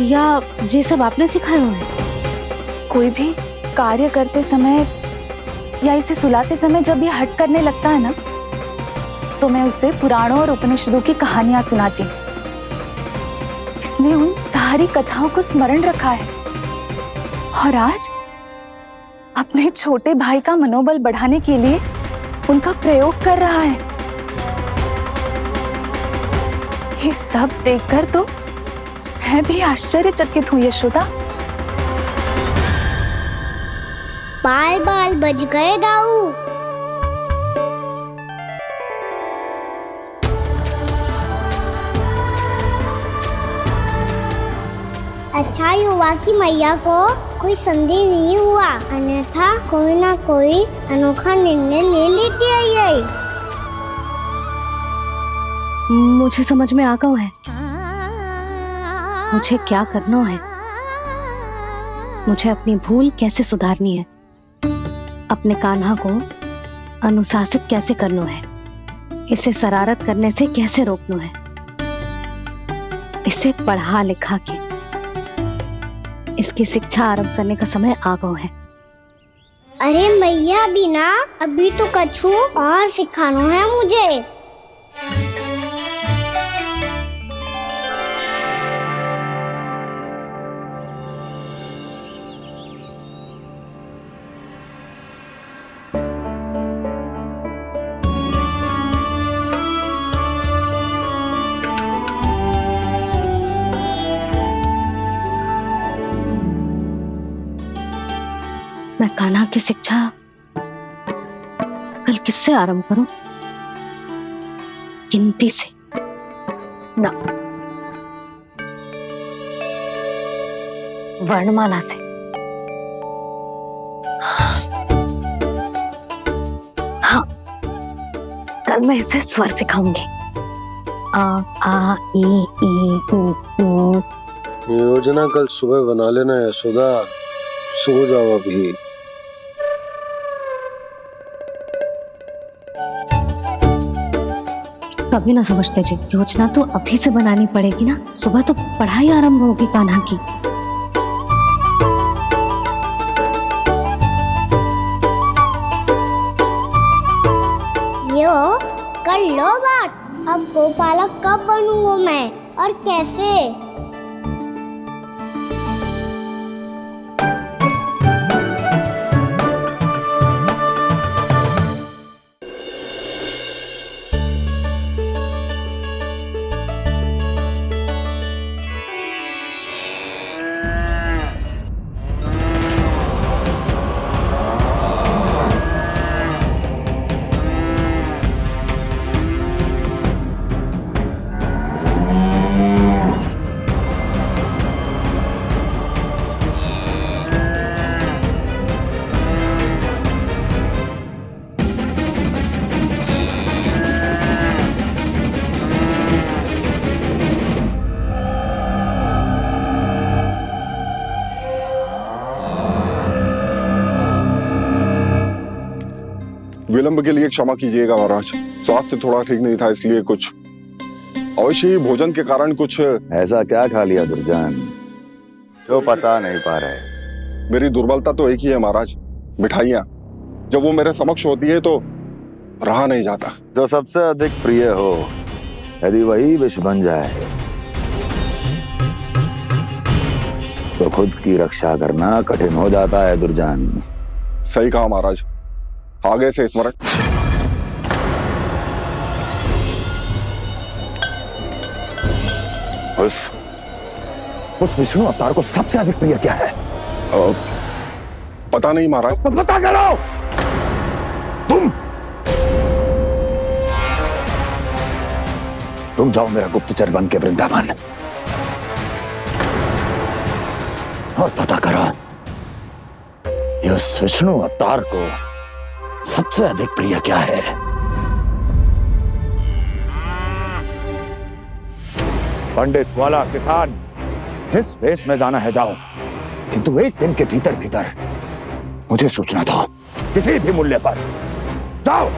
या ये सब आपने सिखाए हुए हैं? कोई भी कार्य करते समय या इसे सुलाते समय जब ये हट करने लगता है ना, तो मैं उसे पुराणों और उपनिषदों की कहानियां सुनाती हूँ। इसने उन सारी कथाओं को स्मरण रखा है और आज अपने छोटे भाई का मनोबल बढ़ाने के लिए उनका प्रयोग कर रहा है। ये सब देखकर तो मैं भी आश्चर्यचकित हुई यशोदा। बाल बज गए दाऊ। अच्छा ही हुआ कि मैया को कोई संदेह नहीं हुआ, अन्यथा कोई ना कोई अनोखा निर्णय ले लेती है ये। मुझे समझ में आ गया है मुझे क्या करना है। मुझे अपनी भूल कैसे सुधारनी है, अपने कान्हा को अनुशासित कैसे करना है, इसे शरारत करने से कैसे रोकना है, इसे पढ़ा लिखा के इसकी शिक्षा आरंभ करने का समय आ गया है। अरे मैया बिना अभी तो कछु और सिखाना है मुझे। मैं कान्हा की शिक्षा कल किससे आरंभ करूं? गिनती से ना, वर्णमाला से। हाँ, कल मैं इसे स्वर सिखाऊंगी। आ आ ई ऊ। योजना कल सुबह बना लेना यशोदा, सो जाओ अभी। कभी ना समझते जी, योजना तो अभी से बनानी पड़ेगी ना। सुबह तो पढ़ाई आरंभ होगी कान्हा की। यो कर लो बात। अब गोपालक कब बनूंगा मैं और कैसे? विलंब के लिए क्षमा कीजिएगा महाराज, स्वास्थ्य थोड़ा ठीक नहीं था इसलिए कुछ अवश्य ही भोजन के कारण कुछ। ऐसा क्या खा लिया दुर्जन जो पचा नहीं पा रहे? मेरी दुर्बलता तो एक ही है महाराज, मिठाइयाँ। जब वो मेरे समक्ष होती है तो रहा नहीं जाता। जो सबसे अधिक प्रिय हो यदि वही विष बन जाए तो खुद की रक्षा करना कठिन हो जाता है दुर्जन। सही कहा महाराज, आगे से स्मरण। उस विष्णु अवतार को सबसे अधिक प्रिय क्या है? पता नहीं महाराज। पता करो। तुम जाओ मेरा गुप्तचर बन के वृंदावन और पता करो उस विष्णु अवतार को सबसे अधिक प्रिय क्या है। पंडित वाला किसान जिस वेश में जाना है जाओ, किंतु एक दिन के भीतर भीतर मुझे सूचना दो, किसी भी मूल्य पर। जाओ।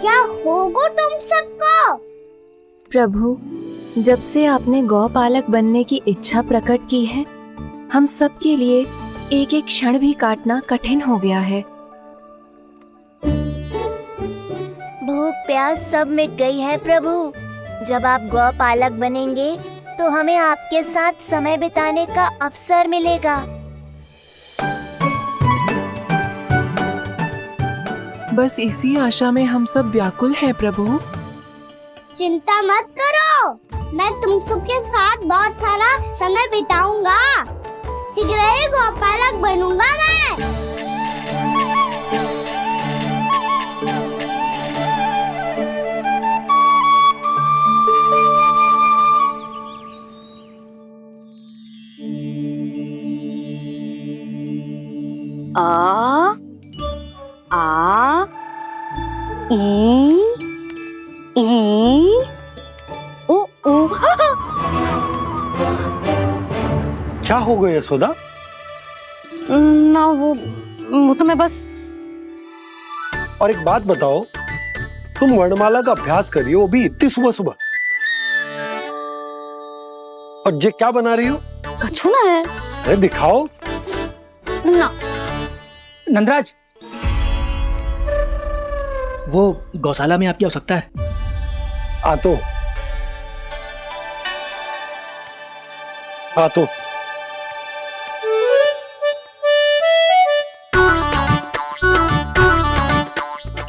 क्या होगा तुम सबको? प्रभु, जब से आपने गौपालक बनने की इच्छा प्रकट की है, हम सब के लिए एक एक क्षण भी काटना कठिन हो गया है। भूख प्यास सब मिट गई है प्रभु। जब आप गौपालक बनेंगे तो हमें आपके साथ समय बिताने का अवसर मिलेगा। बस इसी आशा में हम सब व्याकुल हैं प्रभु। चिंता मत करो, मैं तुम सबके साथ बहुत सारा समय बिताऊंगा। शीघ्र ही गौपालक बनूंगा मैं। आ आ ई उ उ। क्या हो गया यशोदा? ना वो तो मैं बस। और एक बात बताओ, तुम वर्णमाला का अभ्यास कर रही हो, वो भी इतनी सुबह सुबह, और ये क्या बना रही हो? कछुआ है। अरे दिखाओ ना। नंदराज, वो गौशाला में आपकी आवश्यकता है। आ तो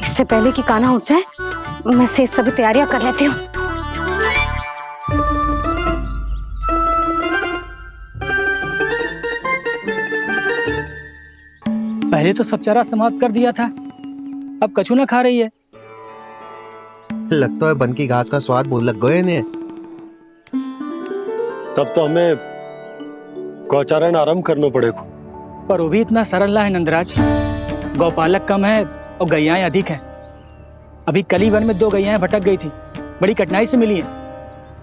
इससे पहले कि कान्हा उठ जाए, मैं से सभी तैयारियां कर लेती हूँ। पहले तो सब चारा समाप्त कर दिया था, अब कछुआ खा रही है। लगता है बन की घास का स्वाद बहुत लग गए ने। तब तो हमें गौचारण आरंभ करना पड़ेगा। पर वो भी इतना सरल है नंदराज। गौपालक कम है और गैयाएं अधिक हैं। अभी कली वन में 2 गैयाएं भटक गई थी, बड़ी कठिनाई से मिली हैं।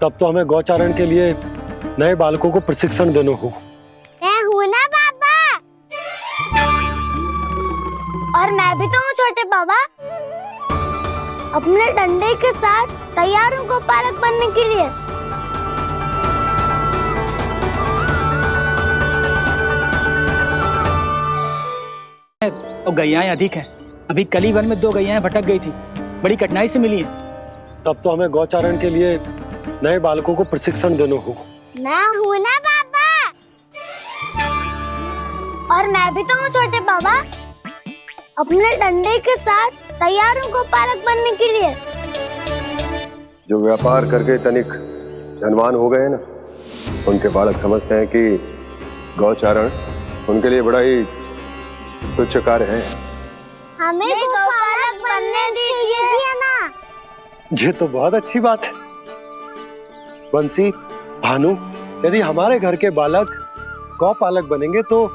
तब तो हमें गौचारण के लिए नए बालकों को प्रशिक्षण देना होगा। मैं हूँ ना बाबा, और मैं भी तो हूँ छोटे बाबा। अपने डंडे के साथ तैयार हूँ गौपालक बनने के लिए। और गैयाएं अधिक हैं। अभी कली वन में 2 गैयाएं भटक गई थी, बड़ी कठिनाई से मिली हैं। तब तो हमें गौचारण के लिए नए बालकों को प्रशिक्षण देना होगा। मैं हूँ ना बाबा, और मैं भी तो हूँ छोटे बाबा। अपने डंडे के साथ तैयार हूँ गौपालक बनने के लिए। जो व्यापार करके तनिक धनवान हो गए ना, उनके बालक समझते हैं कि गौचारण उनके लिए बड़ा ही तुच्छ कार्य है। हमें गौपालक बनने दीजिए ना। ये तो बहुत अच्छी बात है। बंसी, भानु, यदि हमारे घर के बालक गौपालक बनेंगे तो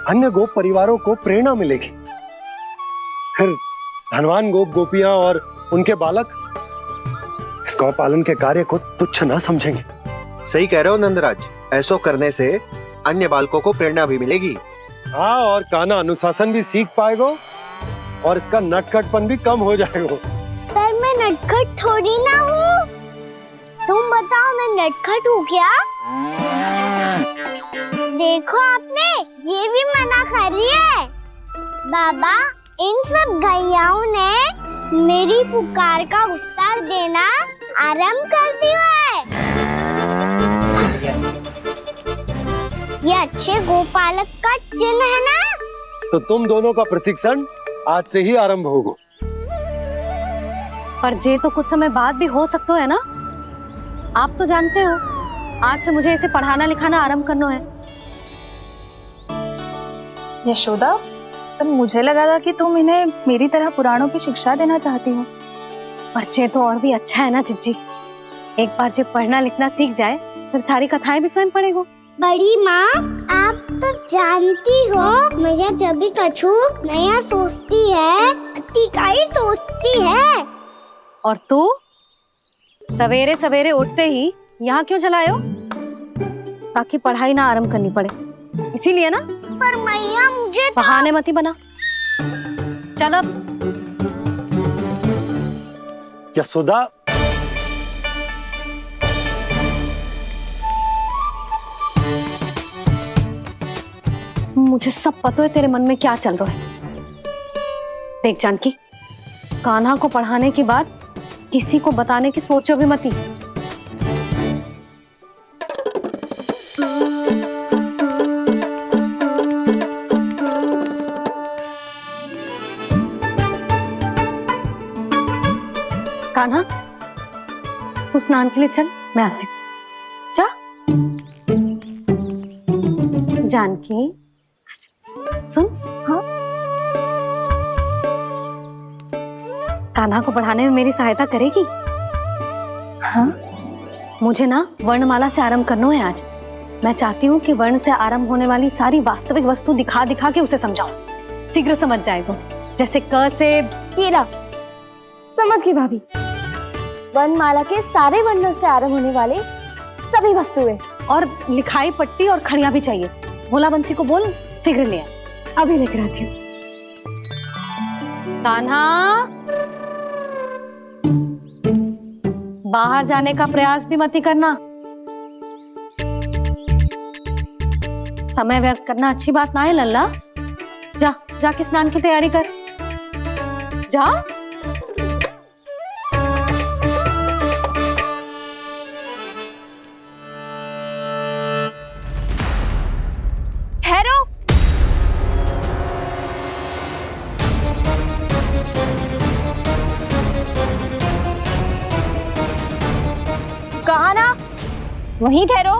अन्य गोप परिवारों को प्रेरणा मिलेगी। फिर धनवान गोप गोपियां और उनके बालक इस गौ पालन के कार्य को तुच्छ ना समझेंगे। सही कह रहे हो नंदराज, ऐसा करने से अन्य बालकों को प्रेरणा भी मिलेगी। हाँ, और कान्हा अनुशासन भी सीख पाएगा और इसका नटखटपन भी कम हो जाएगा। पर मैं नटखट थोड़ी ना हूँ। तुम बताओ मैं नटखट हूँ क्या? देखो आपने ये भी मना कर रही है। बाबा, इन सब गैयाओं ने मेरी पुकार का उत्तर देना आरंभ कर दिया है। ये अच्छे गोपालक का चिन्ह है ना? तो तुम दोनों का प्रशिक्षण आज से ही आरंभ होगा। पर जे तो कुछ समय बाद भी हो सकता है ना। आप तो जानते हो आज से मुझे इसे पढ़ाना लिखाना आरंभ करना है। यशोदा, पर मुझे लगा था कि तुम इन्हें मेरी तरह पुराणों की शिक्षा देना चाहती हो। बच्चे तो और भी अच्छा है ना चिज्जी। एक बार जब पढ़ना लिखना सीख जाए फिर सारी कथाएं भी स्वयं पढ़ेगो। बड़ी माँ, आप तो जानती हो मैया जब भी कछु नया सोचती है अतिकाई सोचती है। और तू सवेरे सवेरे उठते ही यहाँ क्यों चलाए हो? ताकि पढ़ाई ना आरंभ करनी पड़े, इसीलिए ना। पर मैया मुझे बहाने मत ही बना। चल अब। यशोदा, मुझे सब पता है तेरे मन में क्या चल रहा है। देख जानकी, कान्हा को पढ़ाने की बात किसी को बताने की सोचो भी मत ही। कान्हा, तू स्नान के लिए चल, मैं आती हूँ। जा। जानकी सुन। हाँ, कान्हा को पढ़ाने में मेरी सहायता करेगी? हाँ, मुझे ना वर्णमाला से आरंभ करना है आज। मैं चाहती हूँ कि वर्ण से आरंभ होने वाली सारी वास्तविक वस्तु दिखा दिखा के उसे समझाऊं। शीघ्र समझ जाएगा। जैसे क से कीड़ा। समझ गई भाभी। वर्णमाला के सारे वर्णों से आरंभ होने वाले सभी वस्तुएं। और लिखाई पट्टी और खड़िया भी चाहिए। भोला बंसी को बोल शीघ्र ले आए। अभी लेकर आती हूँ। कान्हा, बाहर जाने का प्रयास भी मत ही करना। समय व्यर्थ करना अच्छी बात ना है लल्ला। जा, जाके स्नान की तैयारी कर। जा। ठहरो। कहा ना, वहीं ठहरो।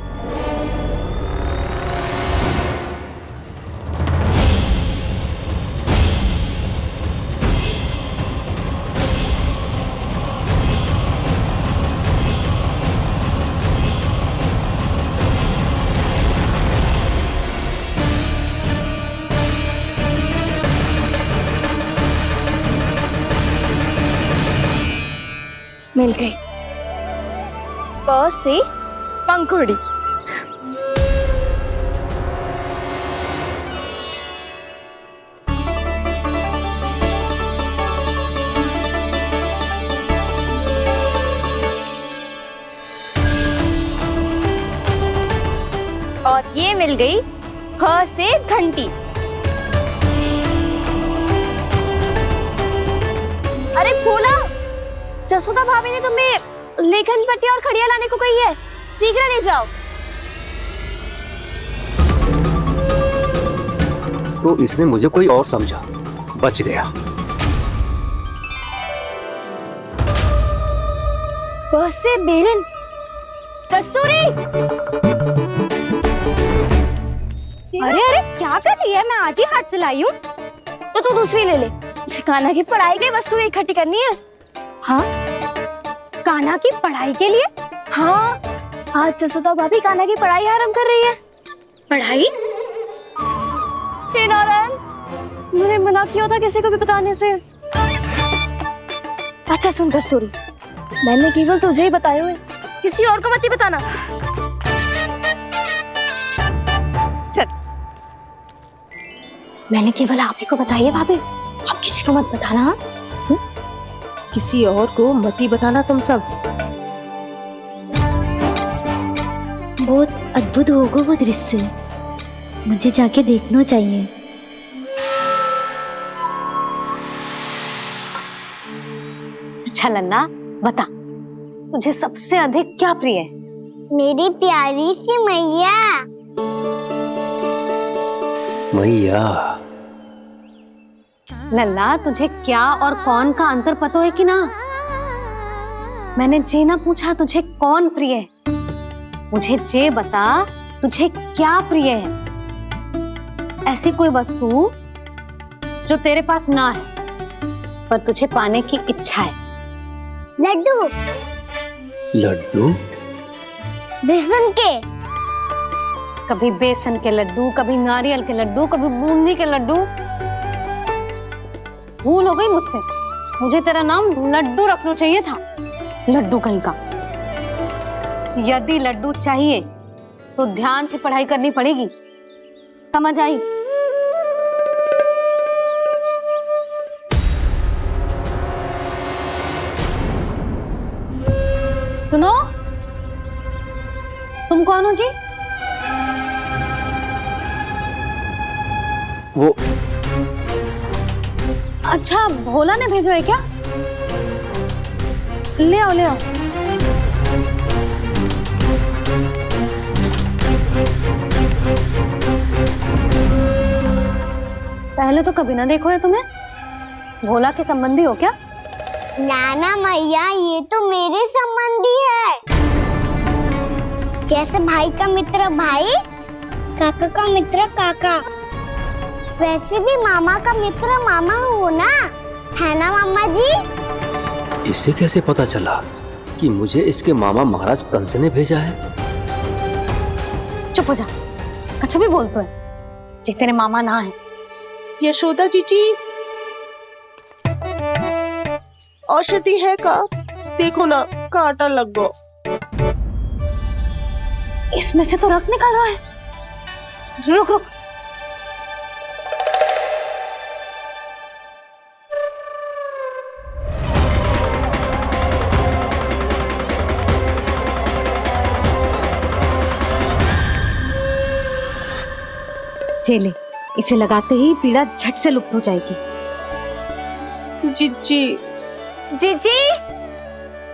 मिल गई। प से पंखुड़ी। और ये मिल गई ख से घंटी। अरे भोला, जसोदा भाभी ने तुम्हें लेखन पट्टी और खड़िया लाने को कही है, शीघ्र ले जाओ। तो इसने मुझे कोई और समझा, बच गया। बस से बेलन। कस्तूरी। अरे अरे क्या कर रही है? मैं आज ही हाथ से लाई हूँ। तो तू दूसरी ले ले। कान्हा की पढ़ाई की वस्तुएं इकट्ठी करनी है। हाँ, कान्हा की पढ़ाई के लिए? हाँ, आज जसोदा भाभी कान्हा की पढ़ाई आरंभ कर रही है। पढ़ाई? हे नारायण, मैंने मना किया था किसी को भी बताने से। अच्छा सुन कस्तूरी, मैंने केवल तुझे ही बताए हुए, किसी और को मत ही बताना। मैंने केवल आप ही को बताई है भाभी, आप किसी को मत बताना। हाँ? किसी और को मत ही बताना तुम सब। बहुत अद्भुत होगा वो दृश्य, मुझे जाके देखना चाहिए। अच्छा लल्ला, बता तुझे सबसे अधिक क्या प्रिय है? मेरी प्यारी सी मैया। मैया, लल्ला तुझे क्या और कौन का अंतर पता है कि ना? मैंने जे ना पूछा तुझे कौन प्रिय है, मुझे जे बता तुझे क्या प्रिय है। ऐसी कोई वस्तु जो तेरे पास ना है पर तुझे पाने की इच्छा है। लड्डू। लड्डू? बेसन के। कभी बेसन के लड्डू, कभी नारियल के लड्डू, कभी बूंदी के लड्डू। भूल हो गई मुझसे, मुझे तेरा नाम लड्डू रखना चाहिए था। लड्डू कहीं का। यदि लड्डू चाहिए तो ध्यान से पढ़ाई करनी पड़ेगी, समझ आई? सुनो, तुम कौन हो जी? वो अच्छा, भोला ने भेजो है क्या? ले आओ ले आओ। पहले तो कभी ना देखो है तुम्हें। भोला के संबंधी हो क्या? नाना मैया, ये तो मेरे संबंधी है। जैसे भाई का मित्र भाई, काका का मित्र काका, वैसे भी मामा का मित्र मामा हो ना, है ना मामा जी? इसे कैसे पता चला कि मुझे इसके मामा महाराज कंस ने भेजा है? चुप हो जा, कछु भी बोलते है जे तेरे मामा ना है। यशोदा जीजी, औषधि है का? देखो ना, कांटा लग गो। इसमें से तो रक्त निकल रहा है। रुक रुक। चले, इसे लगाते ही पीड़ा झट से लुप्त हो जाएगी। जीजी, जीजी,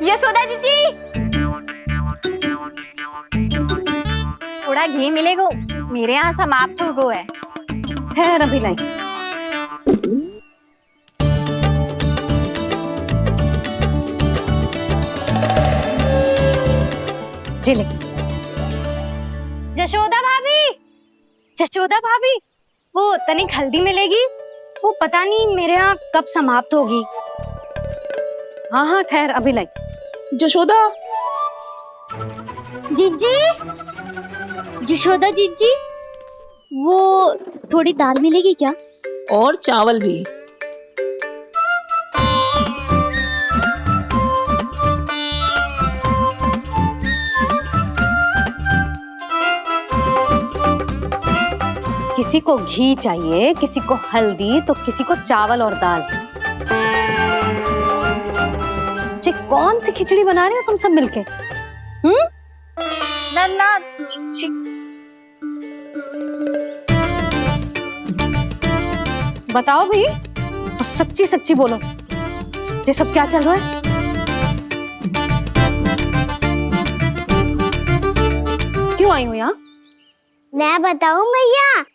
यशोदा जीजी, थोड़ा घी मिलेगा? मेरे यहाँ समाप्त हो गो है। ठहर अभी लाई। जिले। जशोदा भाभी, जशोदा भाभी, वो तनिक हल्दी मिलेगी? वो पता नहीं मेरे यहाँ कब समाप्त होगी। हाँ हाँ ठहर अभी लाई। जशोदा, जीजी, जशोदा जीजी, वो थोड़ी दाल मिलेगी क्या? और चावल भी। किसी को घी चाहिए, किसी को हल्दी, तो किसी को चावल और दाल। जे कौन सी खिचड़ी बना रही हो तुम सब मिलके? नन्ना, बताओ भी, और सच्ची सच्ची बोलो, ये सब क्या चल रहा है? क्यों आई हो यहाँ? मैं बताऊं भैया,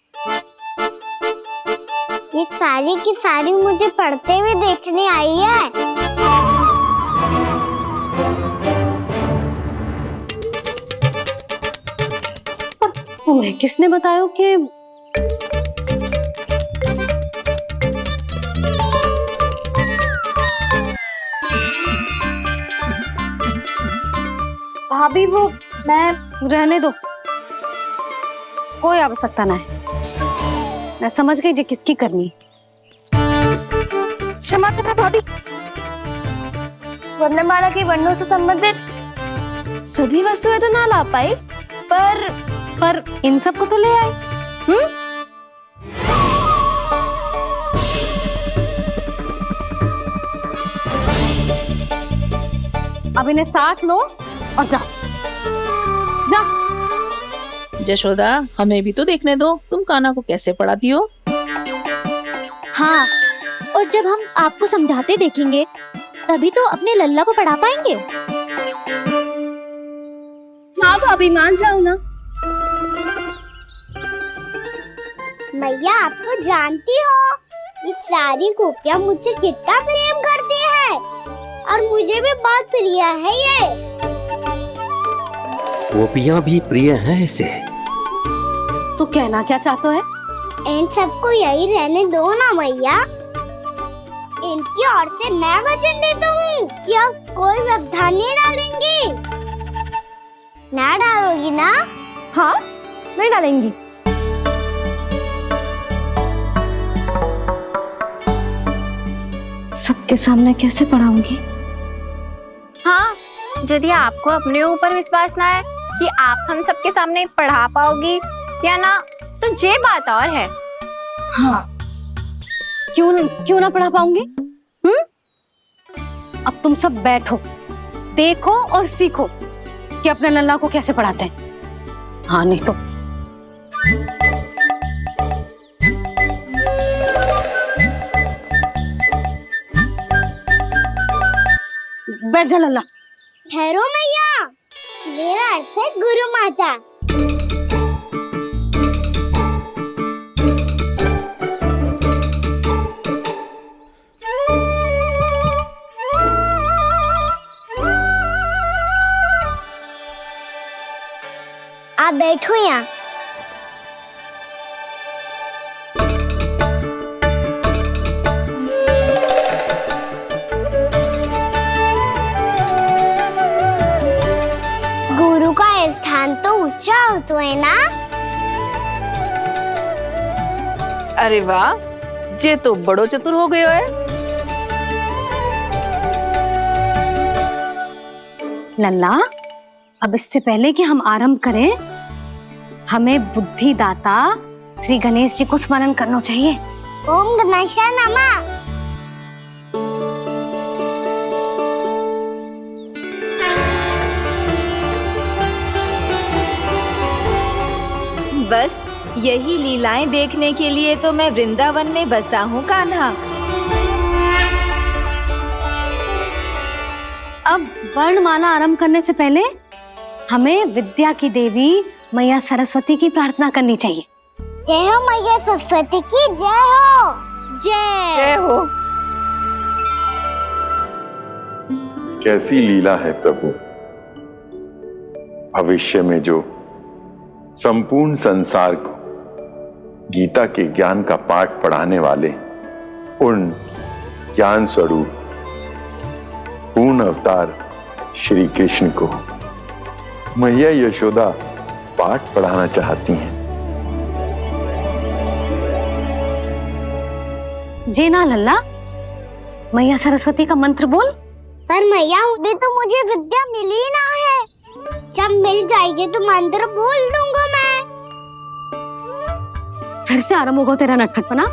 ये सारी की सारी मुझे पढ़ते हुए देखने आई है। तुम्हें किसने बताया कि भाभी वो मैं रहने दो, कोई आवश्यकता ना है। मैं समझ गई जे किसकी करनी। क्षमा करना भाभी, वर्णमाला के वर्णों से संबंधित सभी वस्तुएं तो ना ला पाई, पर इन सब को तो ले आए। अब इन्हें साथ लो और जाओ जाओ। जशोदा, हमें भी तो देखने दो तुम कान्हा को कैसे पढ़ाती हो। हाँ, और जब हम आपको समझाते देखेंगे तभी तो अपने लल्ला को पढ़ा पाएंगे। हाँ भाभी, मान जाओ ना। मैया, आप तो जानती हो ये सारी गोपियाँ मुझसे कितना प्रेम करती है और मुझे भी बहुत प्रिय है ये। गोपियां भी प्रिय हैं इसे। तू कहना क्या चाहता है? इन सबको यही रहने दो ना मैया। इनकी ओर से मैं वचन देता हूँ कि अब कोई व्यवधान नहीं डालेंगी। ना डालोगी ना? हाँ, नहीं डालेंगी। सबके सामने कैसे पढ़ाऊंगी? हाँ, यदि आपको अपने ऊपर विश्वास ना है कि आप हम सबके सामने पढ़ा पाओगी या ना, तो ये बात और है। हाँ, क्यों ना पढ़ा पाऊंगी? अब तुम सब बैठो, देखो और सीखो कि अपने लल्ला को कैसे पढ़ाते हैं। हाँ, नहीं तो बैठ जा लल्ला। ठहरो मैया, मेरा अर्थ है गुरु माता। आप बैठो यहाँ। गुरु का स्थान तो ऊंचा होता है ना? अरे वाह, जे तो बड़ो चतुर हो गयो है। लल्ला, अब इससे पहले कि हम आरंभ करें, हमें बुद्धिदाता श्री गणेश जी को स्मरण करना चाहिए। ओम गणेशाय नमः। बस यही लीलाएं देखने के लिए तो मैं वृंदावन में बसा हूँ कान्हा। अब वर्णमाला आरंभ करने से पहले हमें विद्या की देवी मैया सरस्वती की प्रार्थना करनी चाहिए। जय हो मैया सरस्वती की जय हो। जय हो। कैसी लीला है प्रभु। भविष्य में जो संपूर्ण संसार को गीता के ज्ञान का पाठ पढ़ाने वाले उन ज्ञान स्वरूप पूर्ण अवतार श्री कृष्ण को मैया यशोदा पाठ पढ़ाना चाहती हैं। जी ना लल्ला, मैया सरस्वती का मंत्र बोल। पर मैया, अभी तो मुझे विद्या मिली ना है। जब मिल जाएगी तो मंत्र बोल दूंगा मैं। फिर से आरंभ होगा तेरा नटखटपना।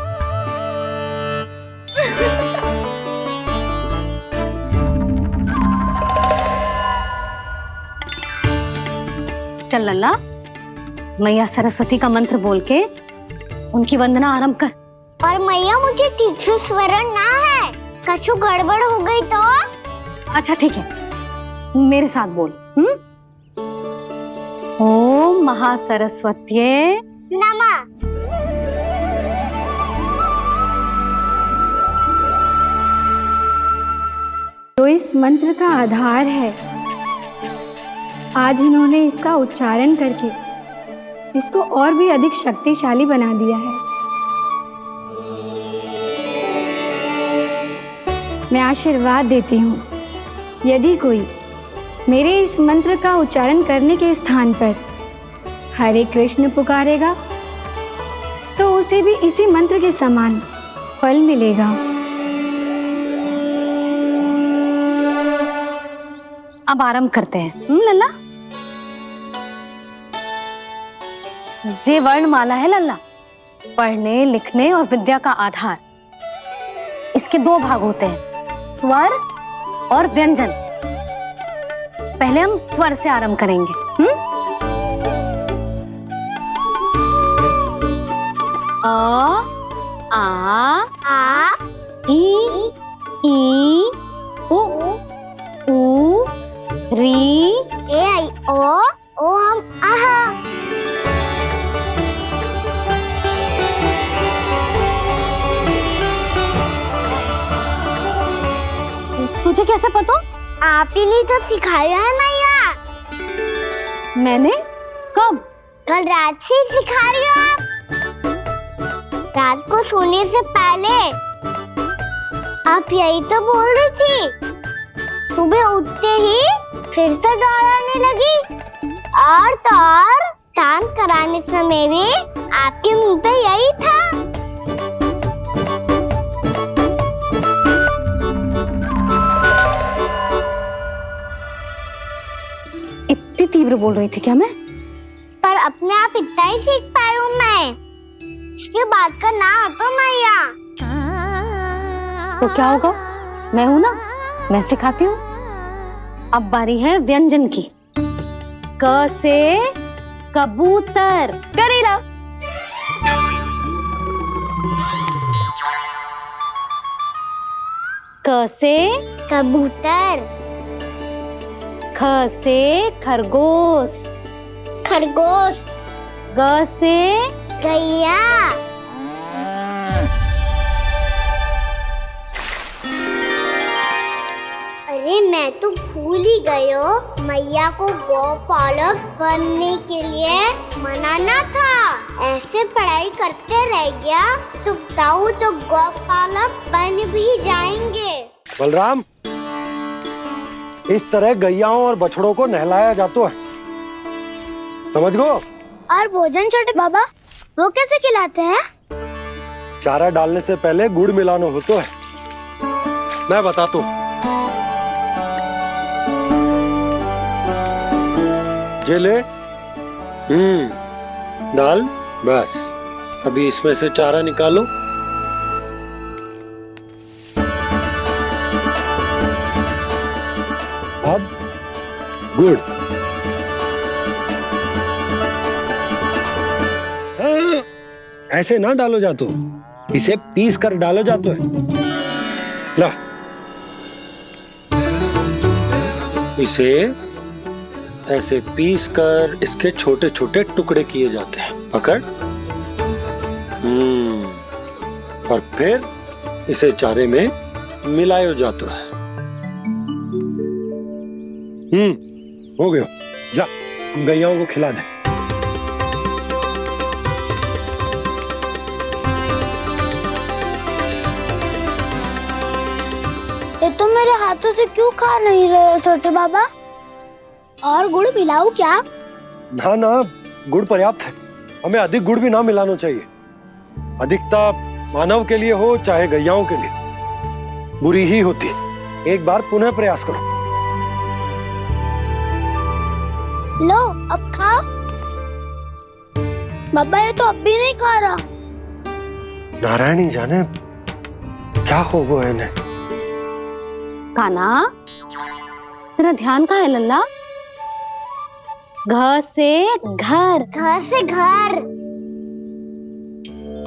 चल लल्ला, मैया सरस्वती का मंत्र बोल के उनकी वंदना आरंभ कर। पर मैया, मुझे ठीक से स्मरण ना है। कछु गड़बड़ हो गई तो? अच्छा ठीक है, मेरे साथ बोल। ओम महासरस्वत्ये नमः। जो इस मंत्र का आधार है, आज इन्होंने इसका उच्चारण करके इसको और भी अधिक शक्तिशाली बना दिया है। मैं आशीर्वाद देती हूँ, यदि कोई मेरे इस मंत्र का उच्चारण करने के स्थान पर हरे कृष्ण पुकारेगा तो उसे भी इसी मंत्र के समान फल मिलेगा। अब आरंभ करते हैं। लल्ला, जे वर्णमाला है लल्ला, पढ़ने लिखने और विद्या का आधार। इसके दो भाग होते हैं, स्वर और व्यंजन। पहले हम स्वर से आरंभ करेंगे। अ आ ई उ री ए आई ओ हम आहा। तुझे कैसे पता? आप ही नहीं तो सिखाया है मैया। मैंने? कब? कल रात से सिखा रही हो आप। रात को सोने से पहले आप यही तो बोल रही थी। सुबह उठते ही फिर से दोहराने लगी, और तो और स्नान कराने समय भी आपके मुंह पे यही था। इतनी तीव्र बोल रही थी क्या मैं? पर अपने आप इतना ही सीख पाई हूँ मैं। इसके बाद का ना तो मैया। तो क्या होगा? मैं हूं ना, मैं सिखाती हूँ। अब बारी है व्यंजन की। क से कबूतर। करेला। क से कबूतर। ख से खरगोश। खरगोश। ग से गैया। अरे मैं तो भूल ही गई हो, मैया को गौपालक बनने के लिए मनाना था। ऐसे पढ़ाई करते रह गया तो ताऊ तो गौपालक बन भी जाएंगे। बलराम, इस तरह गैयाओं और बछड़ों को नहलाया जाता है, समझ गो? और भोजन छोटे बाबा, वो कैसे खिलाते हैं? चारा डालने से पहले गुड़ मिलाना होता है। मैं बताता हूँ। जे ले, डाल, बस। अभी इसमें से चारा निकालो। अब गुड़। ऐसे ना डालो जातो, इसे पीस कर डालो जातो है। ला, इसे ऐसे पीस कर इसके छोटे छोटे टुकड़े किए जाते हैं। पकड़। और फिर इसे चारे में मिलायो जाता है। हो गया। जा, गैयाओं को खिला दे। ये तो मेरे हाथों से क्यों खा नहीं रहे हो छोटे बाबा? और गुड़ मिलाऊं क्या? ना ना, गुड़ पर्याप्त है। हमें अधिक गुड़ भी ना मिलाना चाहिए। अधिकता मानव के लिए हो चाहे गैयाओं के लिए बुरी ही होती। एक बार पुनः प्रयास करो। लो, अब खाओ। बाबा ये तो अब भी नहीं खा रहा। नारायणी जाने क्या हो गया है इन्हें। काना, तेरा ध्यान कहाँ है लल्ला? घ से घर। घर से घर।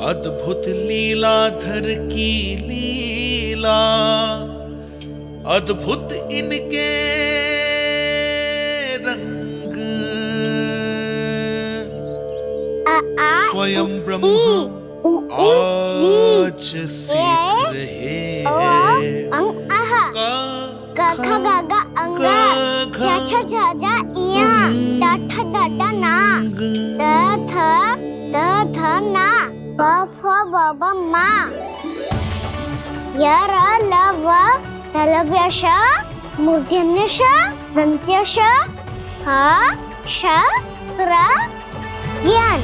अद्भुत लीलाधर की लीला, अद्भुत इनके रंग। स्वयं ब्रह्मा आज सीख रहे हैं। गा गा गा अंगा, छा छा छा जा इया, डा ठा डा डा ना, द थ ना, ब फ ब ब मा, य र ल व तलव्य श, मूर्धन्य श, दन्त्य श, ह श र ज्ञान।